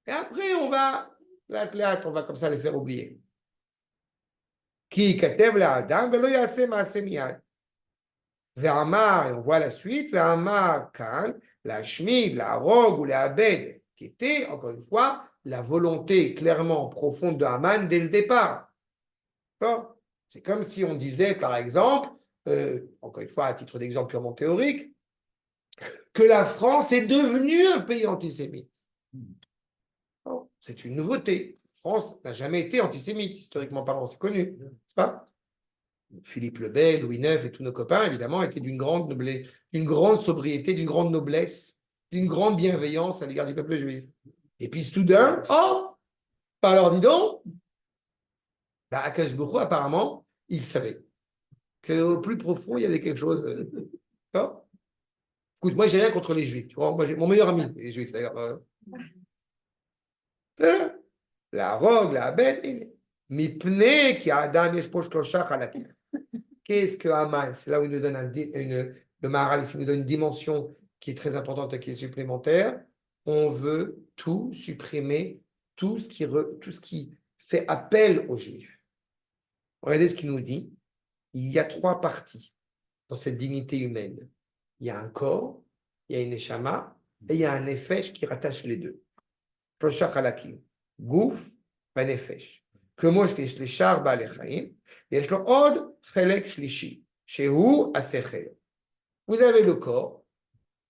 Et après, on va comme ça les faire oublier. Qui katev la Adam, velo yaseh maaseh miyad. Ve'amar, et on voit la suite, Ve'amar kan, la Shmid, la Rogue ou la Abed, qui était, encore une fois, la volonté clairement profonde de Haman dès le départ. C'est comme si on disait, par exemple, encore une fois, à titre d'exemple purement théorique, que la France est devenue un pays antisémite. C'est une nouveauté. La France n'a jamais été antisémite, historiquement parlant, c'est connu, n'est-ce pas? Philippe le Bel, Louis IX et tous nos copains, évidemment, étaient d'une grande noblesse, d'une grande sobriété, d'une grande noblesse, d'une grande bienveillance à l'égard du peuple juif. Et puis soudain, oh, alors dis donc, Bah, Akash Bokhu, apparemment, il savait qu'au plus profond, il y avait quelque chose. D'accord. Écoute, moi, j'ai rien contre les juifs. Tu vois, moi, j'ai mon meilleur ami, les juifs, d'ailleurs. La rogue, la bête. Mipne qui a Adam Yeshposh Kloshach à la pile. Qu'est-ce que Haman? C'est là où il nous donne le Maharal ici nous donne une dimension qui est très importante et qui est supplémentaire. On veut tout supprimer, tout ce qui fait appel aux Juifs. Regardez ce qu'il nous dit. Il y a trois parties dans cette dignité humaine. Il y a un corps, il y a une neshama et il y a un nefesh qui rattache les deux. Kloshach halakim. Gouf, nefesh. כמו שיש לשאר בעלי חיים, ויש לו עוד חלק שלישי, שהוא השכל. Vous avez le corps,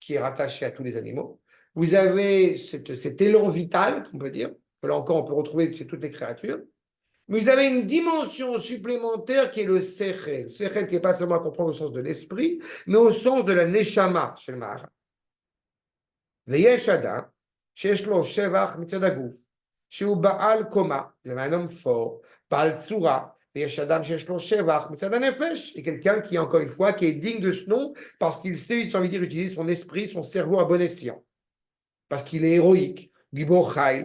qui est rattaché à tous les animaux. Vous avez cet élan vital, qu'on peut dire, que là encore on peut retrouver chez toutes les créatures. Mais vous avez une dimension supplémentaire qui est le sechel. Le sechel qui n'est pas seulement à comprendre au sens de l'esprit, mais au sens de la neshama chez le Maharal. ויש אדם שיש לו שבח מצד הגוף, שהוא בעל קומה, זה un homme fort, בעל צורה, ויש אדם שיש לו שבח מצד הנפש, et quelqu'un qui, encore une fois, qui est digne de ce nom, parce qu'il sait, j'ai envie de dire, utiliser son esprit, son cerveau à bon escient, parce qu'il est héroïque, גיבור חי,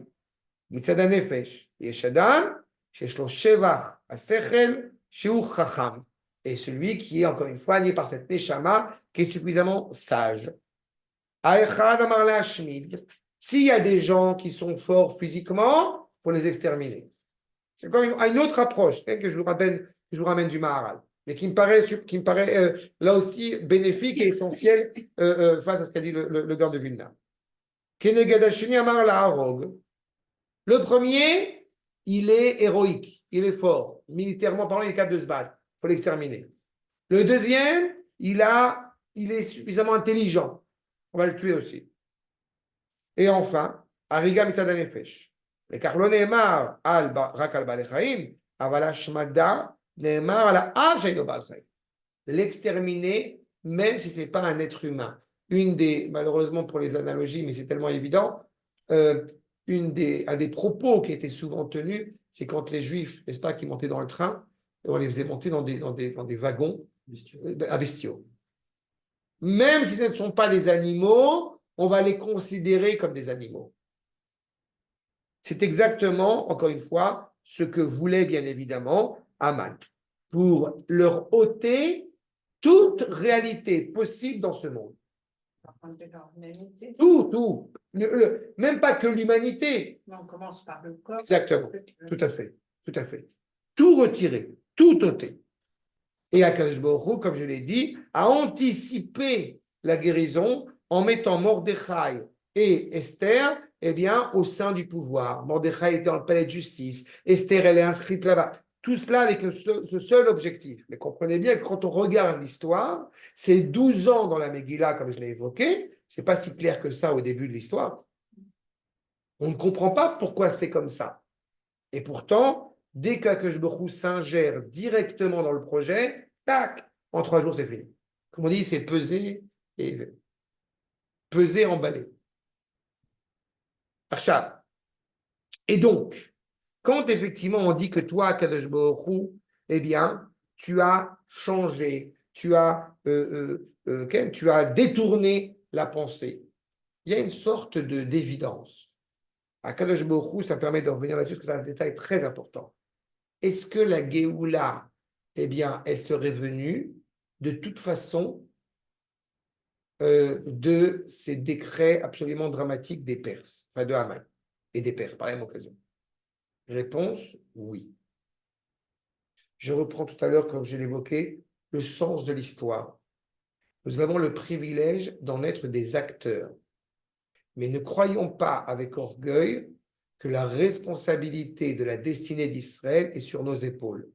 מצד הנפש, ויש אדם שיש לו שבח השכל, שהוא חכם, et celui qui est, encore une fois, lié par cette neshama, qui est suffisamment sage. S'il y a des gens qui sont forts physiquement, il faut les exterminer. C'est comme une autre approche que je vous ramène du Maharal, mais qui me paraît là aussi bénéfique et essentiel face à ce qu'a dit le gars de Vilna. Le premier, il est héroïque, il est fort. Militairement parlant, il est capable de se battre. Il faut l'exterminer. Le deuxième, il est suffisamment intelligent. On va le tuer aussi. Et enfin, Ariga Mitzad Nefesh. Car lo ne'emar rak al Baalei Chaim, aval hashmada ne'emar al ha'av she'eino Baal Chaim. L'exterminer, même si ce n'est pas un être humain. Malheureusement pour les analogies, mais c'est tellement évident, un des propos qui était souvent tenus, c'est quand les Juifs, n'est-ce pas, qui montaient dans le train, on les faisait monter dans des wagons à bestiaux. Même si ce ne sont pas des animaux, on va les considérer comme des animaux. C'est exactement, encore une fois, ce que voulait bien évidemment Haman, pour leur ôter toute réalité possible dans ce monde. Tout. Même pas que l'humanité. On commence par le corps. Exactement, tout à fait. Tout retirer, tout ôter. Et Akadosh Baruch Hu, comme je l'ai dit, a anticipé la guérison en mettant Mordechai et Esther au sein du pouvoir. Mordechai était dans le palais de justice, Esther, elle est inscrite là-bas. Tout cela avec ce seul objectif. Mais comprenez bien que quand on regarde l'histoire, c'est 12 ans dans la Megillah, comme je l'ai évoqué, c'est pas si clair que ça au début de l'histoire. On ne comprend pas pourquoi c'est comme ça. Et pourtant, dès qu'Akadosh Baruch Hu s'ingère directement dans le projet, tac, en 3 jours, c'est fini. Comme on dit, c'est peser, emballé. Achat. Et donc, quand effectivement on dit que toi, Akadosh Baruch Hu, tu as changé, tu as détourné la pensée, il y a une sorte d'évidence. Akadosh Baruch Hu, ça permet de revenir là-dessus, parce que c'est un détail très important. Est-ce que la Géoula, elle serait venue de toute façon de ces décrets absolument dramatiques des Perses, enfin de Haman et des Perses, par la même occasion? Réponse, oui. Je reprends tout à l'heure, comme je l'évoquais, le sens de l'histoire. Nous avons le privilège d'en être des acteurs. Mais ne croyons pas avec orgueil que la responsabilité de la destinée d'Israël est sur nos épaules.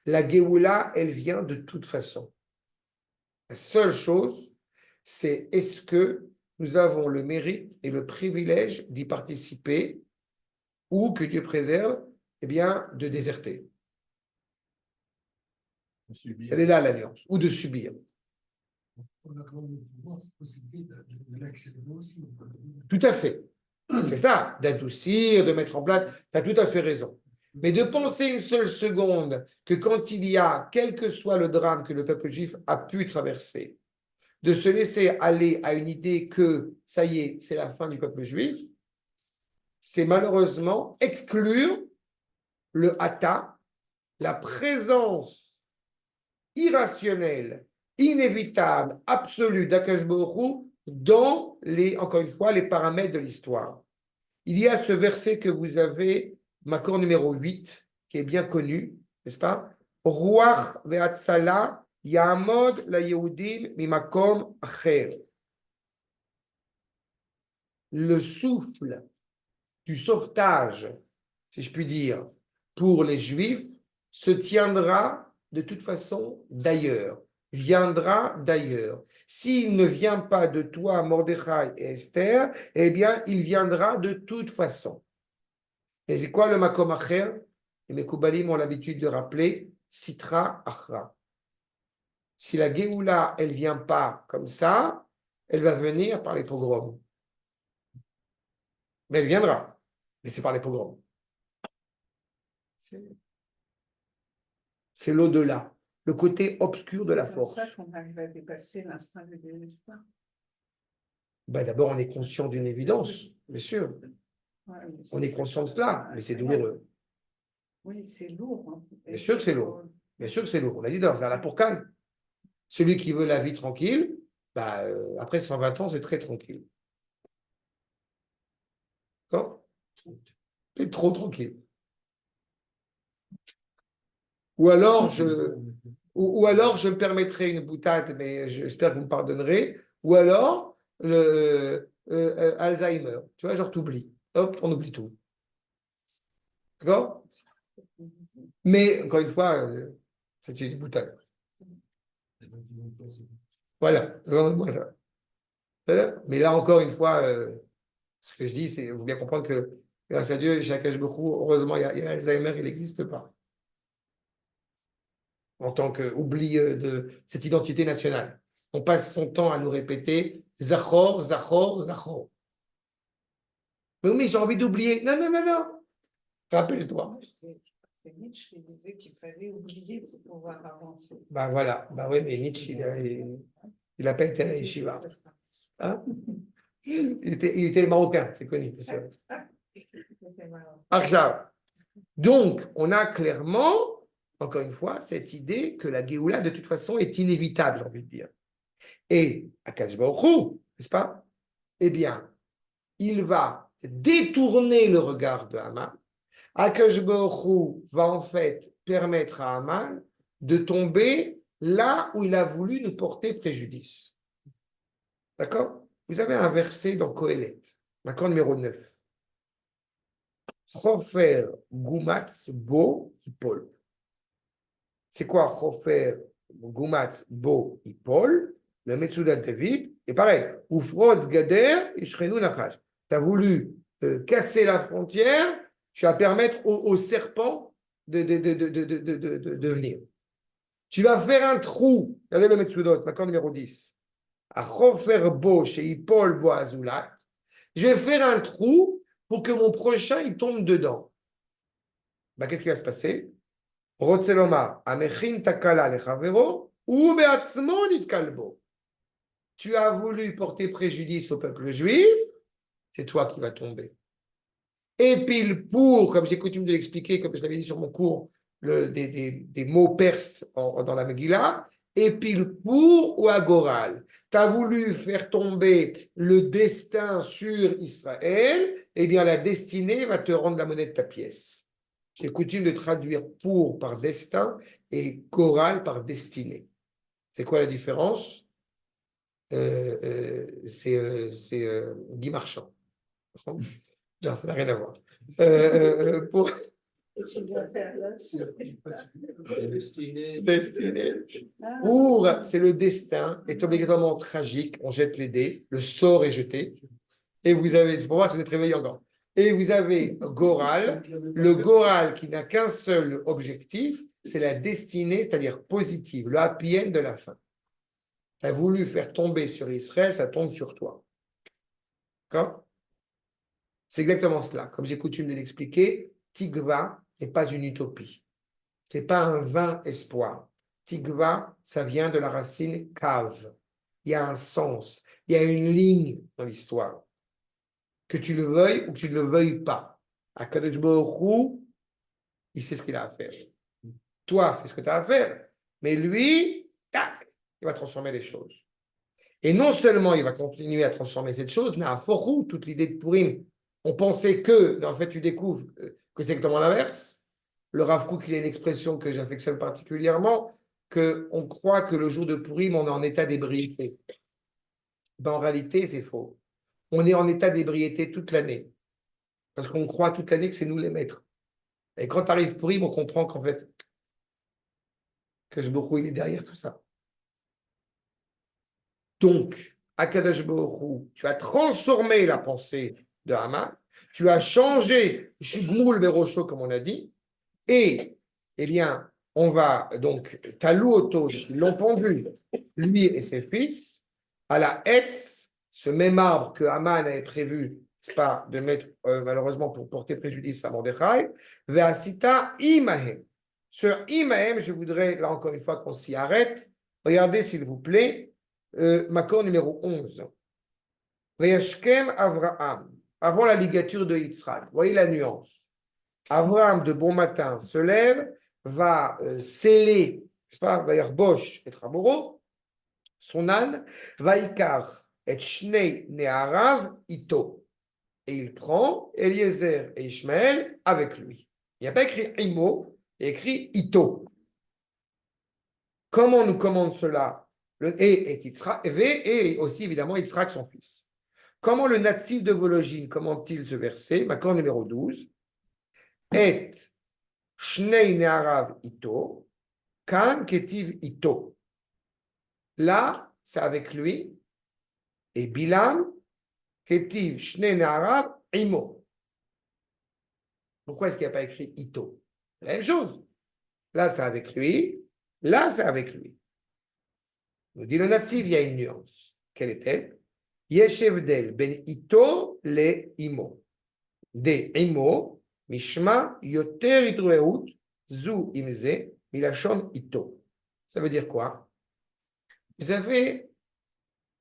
La Géoula, elle vient de toute façon. La seule chose, c'est est-ce que nous avons le mérite et le privilège d'y participer ou, que Dieu préserve, de déserter. Elle est là la nuance, ou de subir. On a quand même le pouvoir, cette possibilité de l'accélérer aussi. Tout à fait. C'est ça, d'adoucir, de mettre en place. Tu as tout à fait raison. Mais de penser une seule seconde que quand il y a, quel que soit le drame que le peuple juif a pu traverser, de se laisser aller à une idée que, ça y est, c'est la fin du peuple juif, c'est malheureusement exclure le hata, la présence irrationnelle, inévitable, absolue d'Akash Baruch Hu dans encore une fois, les paramètres de l'histoire. Il y a ce verset que vous avez, Makor numéro 8, qui est bien connu, n'est-ce pas? Ruach ve'atzala ya'amod la Yehudim mimakom acher. Le souffle du sauvetage, si je puis dire, pour les Juifs, se tiendra de toute façon d'ailleurs, viendra d'ailleurs. S'il ne vient pas de toi, Mordechai et Esther, eh bien, il viendra de toute façon. Et c'est quoi le Makom Acher? Les Mekoubalim ont l'habitude de rappeler Sitra Achra. Si la Géoula, elle ne vient pas comme ça, elle va venir par les pogroms. Mais elle viendra, mais c'est par les pogroms. C'est l'au-delà, le côté obscur de la force. C'est pour ça qu'on arrive à dépasser l'instinct de désespoir. Ben, d'abord, on est conscient d'une évidence, bien sûr. Ouais, On est conscient de cela, mais c'est douloureux. Oui, c'est lourd. Hein. Bien sûr que c'est lourd. Bien sûr que c'est lourd. On a dit dans la pourcane. Celui qui veut la vie tranquille, bah, après 120 ans, c'est très tranquille. D'accord? C'est trop tranquille. Ou alors, je me permettrai une boutade, mais j'espère que vous me pardonnerez. Ou alors, Alzheimer. Tu vois, genre, t'oublies. Hop, on oublie tout. D'accord? Mais, encore une fois, c'est une boutade. Voilà, moi ça. Mais là, encore une fois, ce que je dis, c'est, vous bien comprendre que, grâce à Dieu, chez Akash Bokhu, heureusement, il y a Alzheimer, il n'existe pas. En tant qu'oubli de cette identité nationale. On passe son temps à nous répéter Zachor, Zachor, Zachor. Mais oui, j'ai envie d'oublier. Non, non, non, non. Rappelle-toi. C'est Nietzsche qui disait qu'il fallait oublier pour pouvoir avancer. Ben voilà. Ben oui, mais Nietzsche, il n'a pas été à la yeshiva. Hein? Il était le Marocain, c'est connu. Donc, on a clairement, encore une fois, cette idée que la Géoula, de toute façon, est inévitable, j'ai envie de dire. Et Akash Baruch Hu, n'est-ce pas? Eh bien, il va détourner le regard de Haman. Akash Baruch Hu va en fait permettre à Haman de tomber là où il a voulu nous porter préjudice. D'accord? Vous avez un verset dans Kohelet, l'accord numéro 9. Chofer Gumatz Bo Ipol. C'est quoi Chofer Gumatz Bo Ipol? Le Metsudat David. Et pareil, Ufrotz Gader Ishrenu Nachash. Tu as voulu casser la frontière, tu vas permettre au serpent de venir. Tu vas faire un trou. Regardez le Metsudot, l'accord numéro 10. À Chofer Bo chez Ipol Bo Azulat. Je vais faire un trou pour que mon prochain il tombe dedans. Ben, qu'est-ce qui va se passer? Rotzeloma, Amechin Takala Lechavero, ou Beatzmo Nitkalbo. Tu as voulu porter préjudice au peuple juif, c'est toi qui vas tomber. Et pile pour, comme j'ai coutume de l'expliquer, comme je l'avais dit sur mon cours, des mots perses dans la Megillah, et pile pour ou agoral. Tu as voulu faire tomber le destin sur Israël, eh bien la destinée va te rendre la monnaie de ta pièce. J'ai coutume de traduire pour par destin et goral par destinée. C'est quoi la différence? C'est Guy Marchand. Non, ça n'a rien à voir. Pour... Destinée. Pour, c'est le destin, est obligatoirement tragique. On jette les dés, le sort est jeté. Et vous avez, pour moi, c'est très réveillé encore. Et vous avez Goral, le Goral qui n'a qu'un seul objectif, c'est la destinée, c'est-à-dire positive, le happy end de la fin. Tu as voulu faire tomber sur Israël, ça tombe sur toi. D'accord? C'est exactement cela. Comme j'ai coutume de l'expliquer, Tigva, n'est pas une utopie. Ce n'est pas un vain espoir. Tikva, ça vient de la racine kav. Il y a un sens, il y a une ligne dans l'histoire. Que tu le veuilles ou que tu ne le veuilles pas. Akadosh Baruch Hu, il sait ce qu'il a à faire. Toi, fais ce que tu as à faire. Mais lui, tac, il va transformer les choses. Et non seulement il va continuer à transformer cette chose, mais à Forou, toute l'idée de Purim, on pensait que, mais en fait, tu découvres que c'est exactement l'inverse. Le Rav Kook, il a une expression que j'affectionne particulièrement, qu'on croit que le jour de Purim, on est en état d'ébriété. Ben, en réalité, c'est faux. On est en état d'ébriété toute l'année. Parce qu'on croit toute l'année que c'est nous les maîtres. Et quand arrive Purim, on comprend qu'en fait, que il est derrière tout ça. Donc, Akadosh Baruch Hu, tu as transformé la pensée de Haman, tu as changé Shigmul Berosho, comme on a dit, et, eh bien, on va donc, Talou Oto, ils l'ont pendu, lui et ses fils, à la Hetz, ce même arbre que Haman avait prévu, n'est-ce pas, de mettre, malheureusement, pour porter préjudice à Mordechai, Ve'asita Imahem. Sur Imahem, je voudrais, là encore une fois, qu'on s'y arrête. Regardez, s'il vous plaît, Makor numéro 11. Veyashkem Avraham, avant la ligature de Yitzhak. Voyez la nuance. Avraham, de bon matin, se lève, va sceller, n'est-ce pas, Vayarbosh et Tramoro, son âne, Vaikar et Shnei Nearav Ito. Et il prend Eliezer et Ishmaël avec lui. Il n'y a pas écrit Imo, il y a écrit Ito. Comment on nous commande cela? Le et Yitzhak, et aussi évidemment Yitzhak, son fils. Comment le natif de Vologine commente-t-il ce verset? Makor numéro 12. Et Shnei Nearav Ito, Kan Ketiv Ito. Là, c'est avec lui. Et Bilam, Ketiv Shnei Nearav Imo. Pourquoi est-ce qu'il n'y a pas écrit Ito? La même chose. Là, c'est avec lui. Là, c'est avec lui. Nous dit le natif, il y a une nuance. Quelle est-elle? Yeshevdel ben Ito le Imo. De Imo, Mishma, Yoter Itrueut, Zu Imze, Milachon Ito. Ça veut dire quoi? Vous avez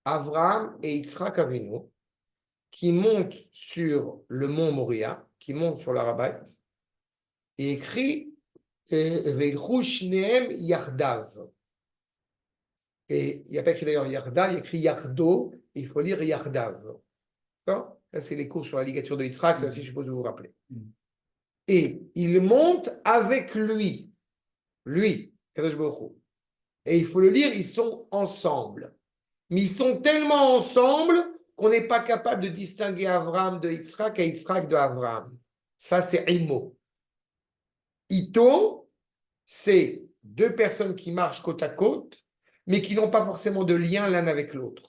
Avraham et Yitzhak Avinu qui montent sur le mont Moria, qui montent sur l'Arabat, et écrit Veilchou Shneem Yardav. Et il n'y a pas écrit d'ailleurs Yardav, il y a écrit Yardo, et il faut lire Yardav. D'accord? Là, c'est les cours sur la ligature de Yitzhak, ça aussi, je suppose vous vous rappelez. Et il monte avec lui, Kadosh Baruch Hu. Et il faut le lire, ils sont ensemble. Mais ils sont tellement ensemble qu'on n'est pas capable de distinguer Avraham de Yitzhak et Yitzhak de Avraham. Ça, c'est Imo. Ito, c'est deux personnes qui marchent côte à côte, mais qui n'ont pas forcément de lien l'un avec l'autre.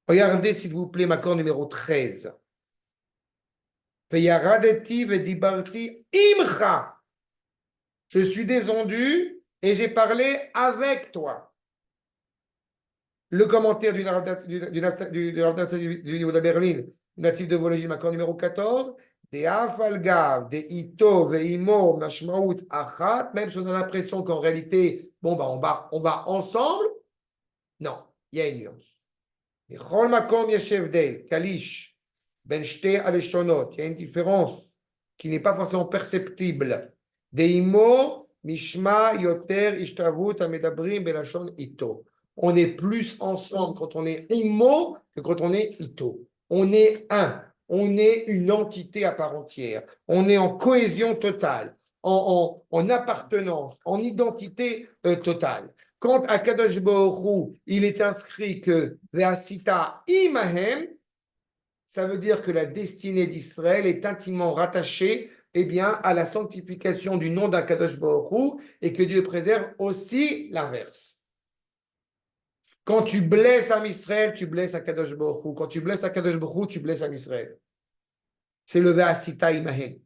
Regardez, s'il vous plaît, Makor numéro 13. Peyaradeti vedibarti imcha. Je suis descendu et j'ai parlé avec toi. Le commentaire du Yehuda Berlin, natif de Vologine, Makor numéro 14. Des afalgav, des ito, veimo, mashmaout, achat, même si on a l'impression qu'en réalité, bon, bah, on va ensemble. Non, il y a une nuance. Chol makom yeshevdel, kalish, ben shte aleshonot, il y a une différence qui n'est pas forcément perceptible. Deimo, mishma, yoter, ishtavut, amedabrim, belashon, ito. On est plus ensemble quand on est imo que quand on est ito. On est un. On est une entité à part entière. On est en cohésion totale, en appartenance, en identité totale. Quand à Kadosh Baruch Hu, il est inscrit que Ve'asita imahem, ça veut dire que la destinée d'Israël est intimement rattachée à la sanctification du nom d'Akadosh Baruch Hu et que Dieu préserve aussi l'inverse. Quand tu blesses Am Israël, tu blesses Akadosh Baruch Hu. Quand tu blesses Akadosh Baruch Hu, tu blesses Am Israël. C'est le Ve'asita imahem.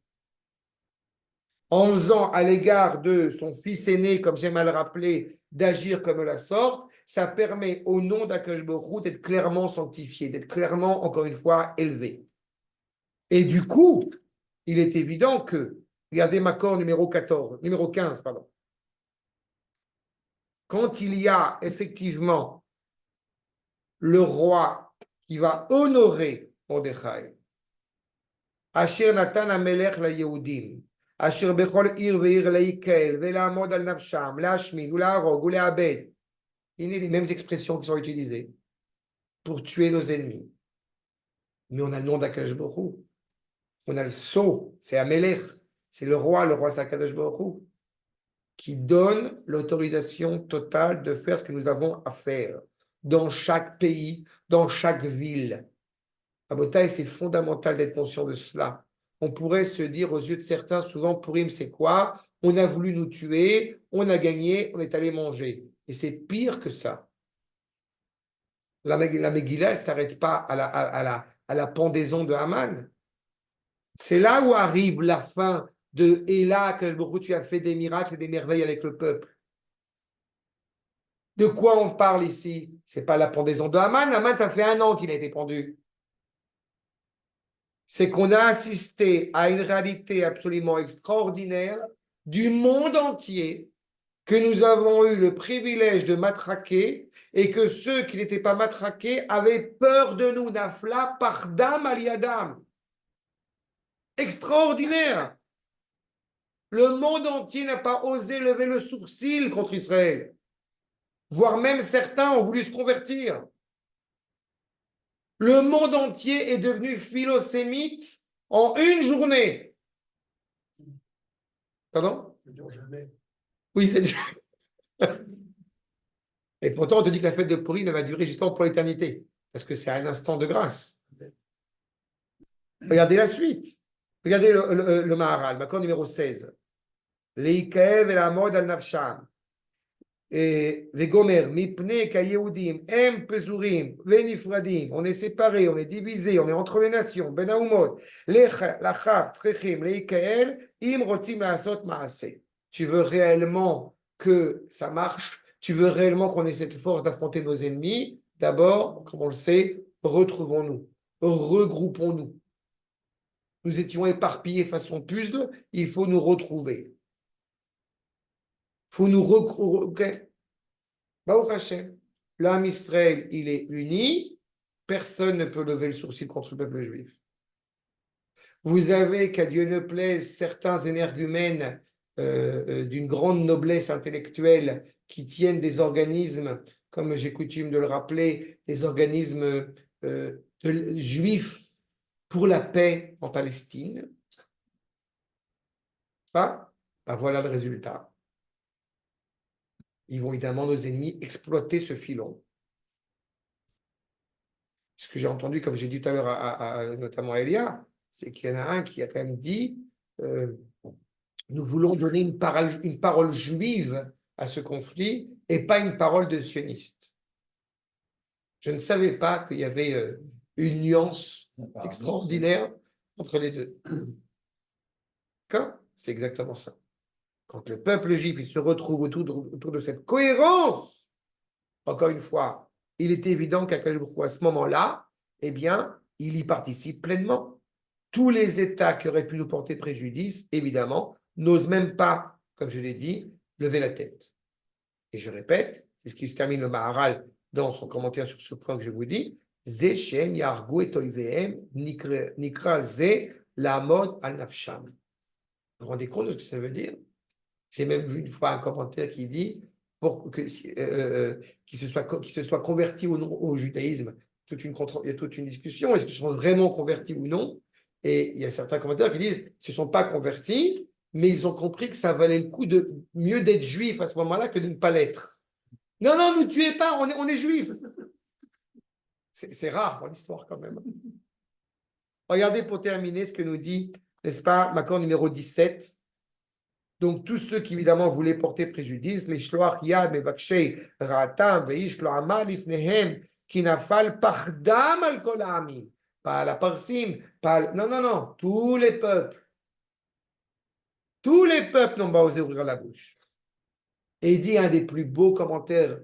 En faisant à l'égard de son fils aîné, comme j'aime à le rappeler, d'agir comme la sorte, ça permet au nom d'Akadosh Baruch Hu d'être clairement sanctifié, d'être clairement, encore une fois, élevé. Et du coup, il est évident que, regardez Makor numéro 15, pardon. Quand il y a effectivement le roi qui va honorer Mordechai, Asher Natan Amelech la Yehudim, Asher Bechol Ir Veir Leikael, Velamod al Nafsham, Lashmid, ou Laharog, ou Leabed. Il y a les mêmes expressions qui sont utilisées pour tuer nos ennemis. Mais on a le nom d'Akadosh Baruch Hu. On a le sceau, c'est Amelech, c'est le roi c'est Akadosh Baruch Hu, qui donne l'autorisation totale de faire ce que nous avons à faire dans chaque pays, dans chaque ville. Abotai, c'est fondamental d'être conscient de cela. On pourrait se dire aux yeux de certains, souvent, Purim, c'est quoi? On a voulu nous tuer, on a gagné, on est allé manger. Et c'est pire que ça. La Megillah, elle ne s'arrête pas à la pendaison de Haman. C'est là où arrive la fin de « Et là, que tu as fait des miracles et des merveilles avec le peuple ». De quoi on parle ici? Ce n'est pas la pendaison de Haman. Haman, ça fait 1 an qu'il a été pendu. C'est qu'on a assisté à une réalité absolument extraordinaire du monde entier que nous avons eu le privilège de matraquer et que ceux qui n'étaient pas matraqués avaient peur de nous. Nafla pardam aliadam. Extraordinaire. Le monde entier n'a pas osé lever le sourcil contre Israël. Voire même certains ont voulu se convertir. Le monde entier est devenu philosémite en une journée. Pardon? Ça ne dure jamais. Oui, c'est dur. Et pourtant, on te dit que la fête de Purim va durer justement pour l'éternité. Parce que c'est un instant de grâce. Regardez la suite. Regardez le Maharal, Makor numéro 16. Leikaev et la mode al nafsham. Vegomer, mipne ka Yehudim, em pezurim, venifradim. On est séparés, on est divisés, on est entre les nations. Ben haumot, lachar, trechim, leikael, im rotim laasot maase. Tu veux réellement que ça marche? Tu veux réellement qu'on ait cette force d'affronter nos ennemis? D'abord, comme on le sait, retrouvons-nous, regroupons-nous. Nous étions éparpillés façon puzzle, il faut nous retrouver. Il faut nous retrouver. Baruch Hashem, l'âme Israël, il est uni, personne ne peut lever le sourcil contre le peuple juif. Vous avez, qu'à Dieu ne plaise, certains énergumènes d'une grande noblesse intellectuelle qui tiennent des organismes, comme j'ai coutume de le rappeler, des organismes juifs pour la paix en Palestine. Ben voilà le résultat. Ils vont évidemment, nos ennemis, exploiter ce filon. Ce que j'ai entendu, comme j'ai dit tout à l'heure, notamment à Elia, c'est qu'il y en a un qui a quand même dit nous voulons donner une parole juive à ce conflit et pas une parole de sioniste. Je ne savais pas qu'il y avait une nuance extraordinaire entre les deux. D'accord? C'est exactement ça. Quand le peuple juif il se retrouve autour de cette cohérence, encore une fois, il est évident qu'à ce moment-là, eh bien, il y participe pleinement. Tous les États qui auraient pu nous porter préjudice, évidemment, n'osent même pas, comme je l'ai dit, lever la tête. Et je répète, c'est ce qui se termine le Maharal dans son commentaire sur ce point que je vous dis, Ze Shem Yargu et Oivehem Nikra Ze Lamod al Nafsham. Vous vous rendez compte de ce que ça veut dire? J'ai même vu une fois un commentaire qui dit qu'il se soit converti ou non au judaïsme. Il y a toute une discussion. Est-ce qu'ils sont vraiment convertis ou non? Et il y a certains commentaires qui disent qu'ils ne se sont pas convertis, mais ils ont compris que ça valait le coup de mieux d'être juif à ce moment-là que de ne pas l'être. Non, non, ne tuez pas, on est juifs. C'est rare dans l'histoire quand même. Regardez pour terminer ce que nous dit, n'est-ce pas, Makor numéro 17. Donc, tous ceux qui, évidemment, voulaient porter préjudice, les shloach yad mevakshei ratam veish lo amal ifnehem ki nafal pardam al kol ha'amim. Pas la parsim, pas... Non, tous les peuples. Tous les peuples n'ont pas osé ouvrir la bouche. Et il dit un des plus beaux commentaires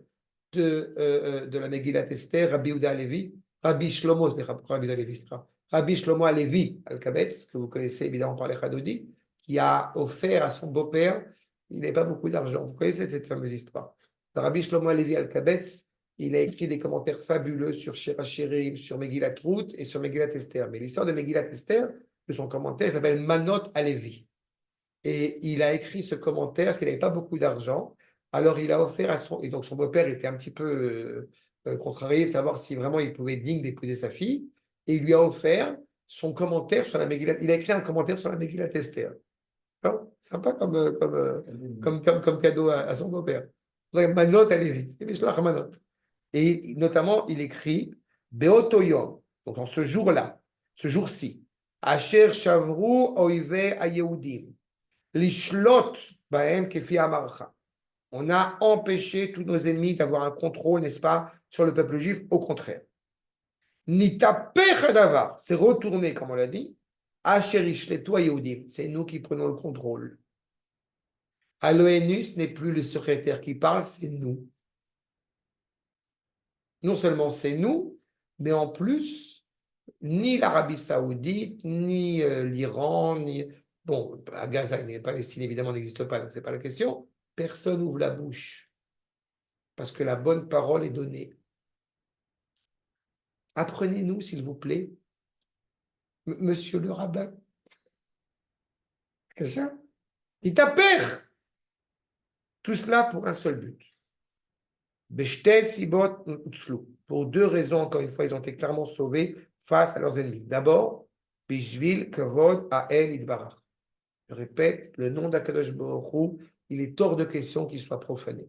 de la Megillat Esther, Rabbi Yehuda Halevi, Rabbi Shlomo, Rabbi Yehuda Halevi, Rabbi Shlomo Alevi Alkabetz, que vous connaissez évidemment par les Chadodi, qui a offert à son beau-père, il n'avait pas beaucoup d'argent. Vous connaissez cette fameuse histoire. Rabbi Shlomo Alevi Alkabetz, il a écrit des commentaires fabuleux sur Shirachirim, sur Megillat Ruth et sur Megillat Esther. Mais l'histoire de Megillat Esther, de son commentaire, s'appelle Manot Alevi. Et il a écrit ce commentaire parce qu'il n'avait pas beaucoup d'argent. Alors il a offert à son... Et donc son beau-père était un petit peu contrarié de savoir si vraiment il pouvait être digne d'épouser sa fille. Et il lui a offert son commentaire sur la Megillat. Il a écrit un commentaire sur la Megillat Esther. Non, sympa comme cadeau à son beau-père. Manot Alevi. C'est Mishlach Manot. Et notamment, il écrit Beotoyom, donc en ce jour-là, ce jour-ci, Asher Shavru Oive Ayehudim, Lishlot Baem Kefi Amarcha. On a empêché tous nos ennemis d'avoir un contrôle, n'est-ce pas, sur le peuple juif, au contraire. Nitapech Davar, c'est retourné, comme on l'a dit, Asher Ishletu Ayehudim, c'est nous qui prenons le contrôle. À l'ONU, ce n'est plus le secrétaire qui parle, c'est nous. Non seulement c'est nous, mais en plus, ni l'Arabie Saoudite, ni l'Iran, ni. Bon, à Gaza, la Palestine évidemment n'existe pas, donc ce n'est pas la question. Personne ouvre la bouche. Parce que la bonne parole est donnée. Apprenez-nous, s'il vous plaît, monsieur le rabbin. Qu'est-ce que ça? Il t'appelle. Tout cela pour un seul but. Pour deux raisons, encore une fois, ils ont été clairement sauvés face à leurs ennemis. D'abord, Bishvil Kavod Ael Idbarach. Je répète, le nom d'Akadosh Baruch Hu, il est hors de question qu'il soit profané.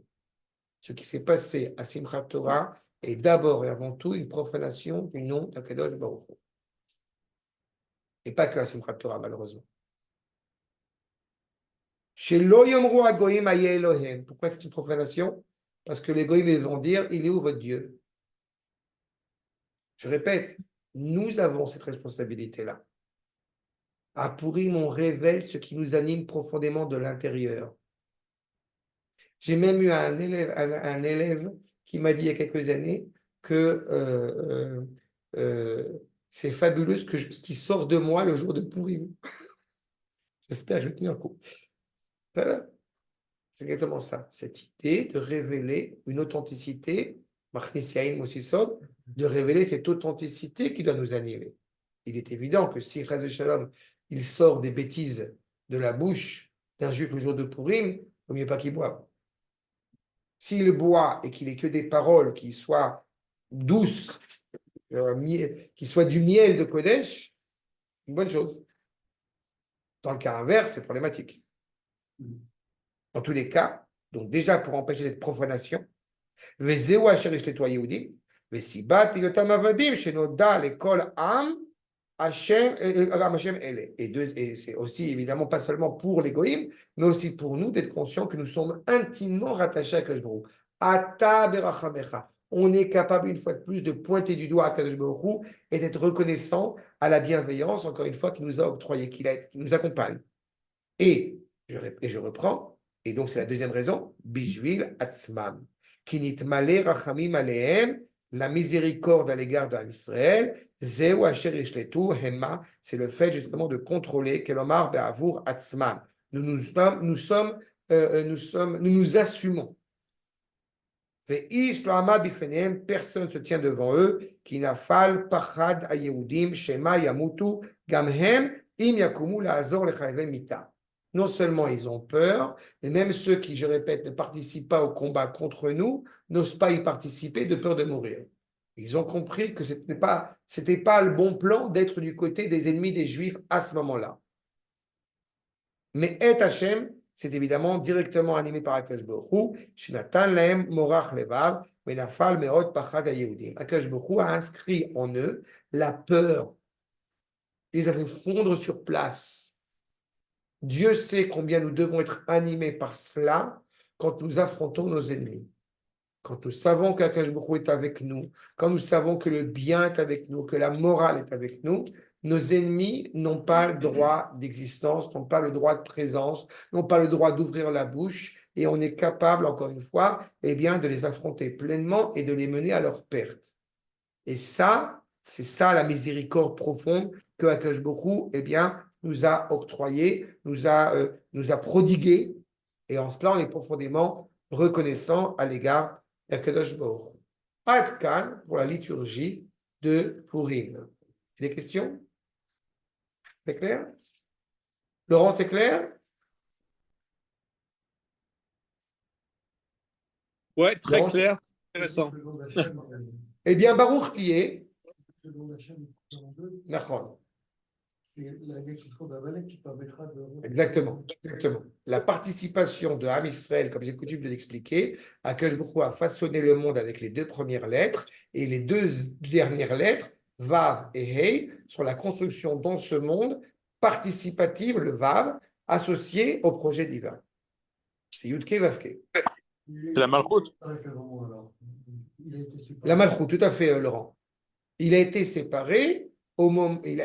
Ce qui s'est passé à Simchat Torah est d'abord et avant tout une profanation du nom d'Akadosh Baruch Hu. Et pas que à Simchat Torah, malheureusement. Chez Loyomru Agoim Aye Elohem. Pourquoi c'est une profanation? Parce que les goïms vont dire, il est où votre Dieu? Je répète, nous avons cette responsabilité-là. À Purim, on révèle ce qui nous anime profondément de l'intérieur. J'ai même eu un élève qui m'a dit il y a quelques années que c'est fabuleux ce qui sort de moi le jour de Purim. J'espère que je vais tenir le coup. C'est exactement ça, cette idée de révéler une authenticité, de révéler cette authenticité qui doit nous animer. Il est évident que si Chas Shalom, il sort des bêtises de la bouche d'un juif le jour de Purim, il ne vaut mieux pas qu'il boive. S'il boit et qu'il n'ait que des paroles qui soient douces, qui soient du miel de Kodesh, une bonne chose. Dans le cas inverse, c'est problématique. Dans tous les cas, donc déjà pour empêcher cette profanation, et c'est aussi évidemment pas seulement pour les goïms, mais aussi pour nous d'être conscients que nous sommes intimement rattachés à Kadosh Baruch Hu. On est capable une fois de plus de pointer du doigt à Kadosh Baruch Hu et d'être reconnaissant à la bienveillance, encore une fois, qu'il nous a octroyé, qui nous accompagne. Et je reprends. Et donc, c'est la deuxième raison, Bishvil Atzmam, Kinit Male Rachamim Alehem, la miséricorde à l'égard de Israël, Zeu Asher Ishletu Hema, c'est le fait justement de contrôler Kelomar Be'avur Atzmam. Nous nous assumons. Personne ne se tient devant eux, Kinafal Pachad Ayehudim, Shema Yamutu, Gamhem, Im Yakumu La'azor Lechayve Mita. Non seulement ils ont peur, mais même ceux qui, je répète, ne participent pas au combat contre nous, n'osent pas y participer de peur de mourir. Ils ont compris que ce n'était pas le bon plan d'être du côté des ennemis des Juifs à ce moment-là. Mais Et Hashem, c'est évidemment directement animé par Akash Baruch Hu, Shinatan Lahem Morach Levav, Menafal Meod Pachad Ayehudim. Akash Baruch Hu a inscrit en eux la peur. Ils avaient fondre sur place. Dieu sait combien nous devons être animés par cela quand nous affrontons nos ennemis. Quand nous savons qu'Akash Baruch Hu est avec nous, quand nous savons que le bien est avec nous, que la morale est avec nous, nos ennemis n'ont pas le droit d'existence, n'ont pas le droit de présence, n'ont pas le droit d'ouvrir la bouche, et on est capable, encore une fois, de les affronter pleinement et de les mener à leur perte. Et ça, C'est ça la miséricorde profonde que Akadosh Baruch Hu, eh bien, nous a octroyé, nous a prodigué. Et en cela, on est profondément reconnaissant à l'égard d'Akadosh Baruch Hu. Ad Kan pour la liturgie de Purim. Des questions? C'est clair? Laurent, c'est clair? Ouais, très Laurent, clair, intéressant. eh bien, Baruch Tié, Selon Hachem, Nachon. c'est la destruction d'Amalek qui permettra de. Exactement, exactement. La participation de Ham Israël, comme j'ai coutume de l'expliquer, Akadosh Baruch Hu a façonné le monde avec les 2 premières lettres et les 2 dernières lettres, Vav et Hey, sur la construction dans ce monde participative, le Vav, associé au projet divin. C'est Yudke Vavke. C'est la malchoute. La Malchut, tout à fait, Laurent. Il a été séparé au moment, il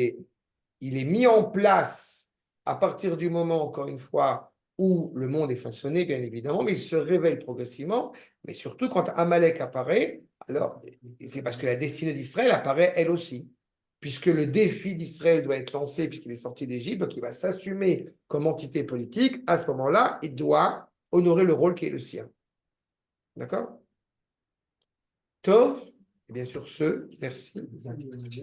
est mis en place à partir du moment, encore une fois, où le monde est façonné, bien évidemment, mais il se révèle progressivement. Mais surtout, quand Amalek apparaît, alors c'est parce que la destinée d'Israël apparaît elle aussi. Puisque le défi d'Israël doit être lancé, puisqu'il est sorti d'Égypte, donc il va s'assumer comme entité politique. À ce moment-là, il doit honorer le rôle qui est le sien. D'accord? Tov, et bien sûr, merci.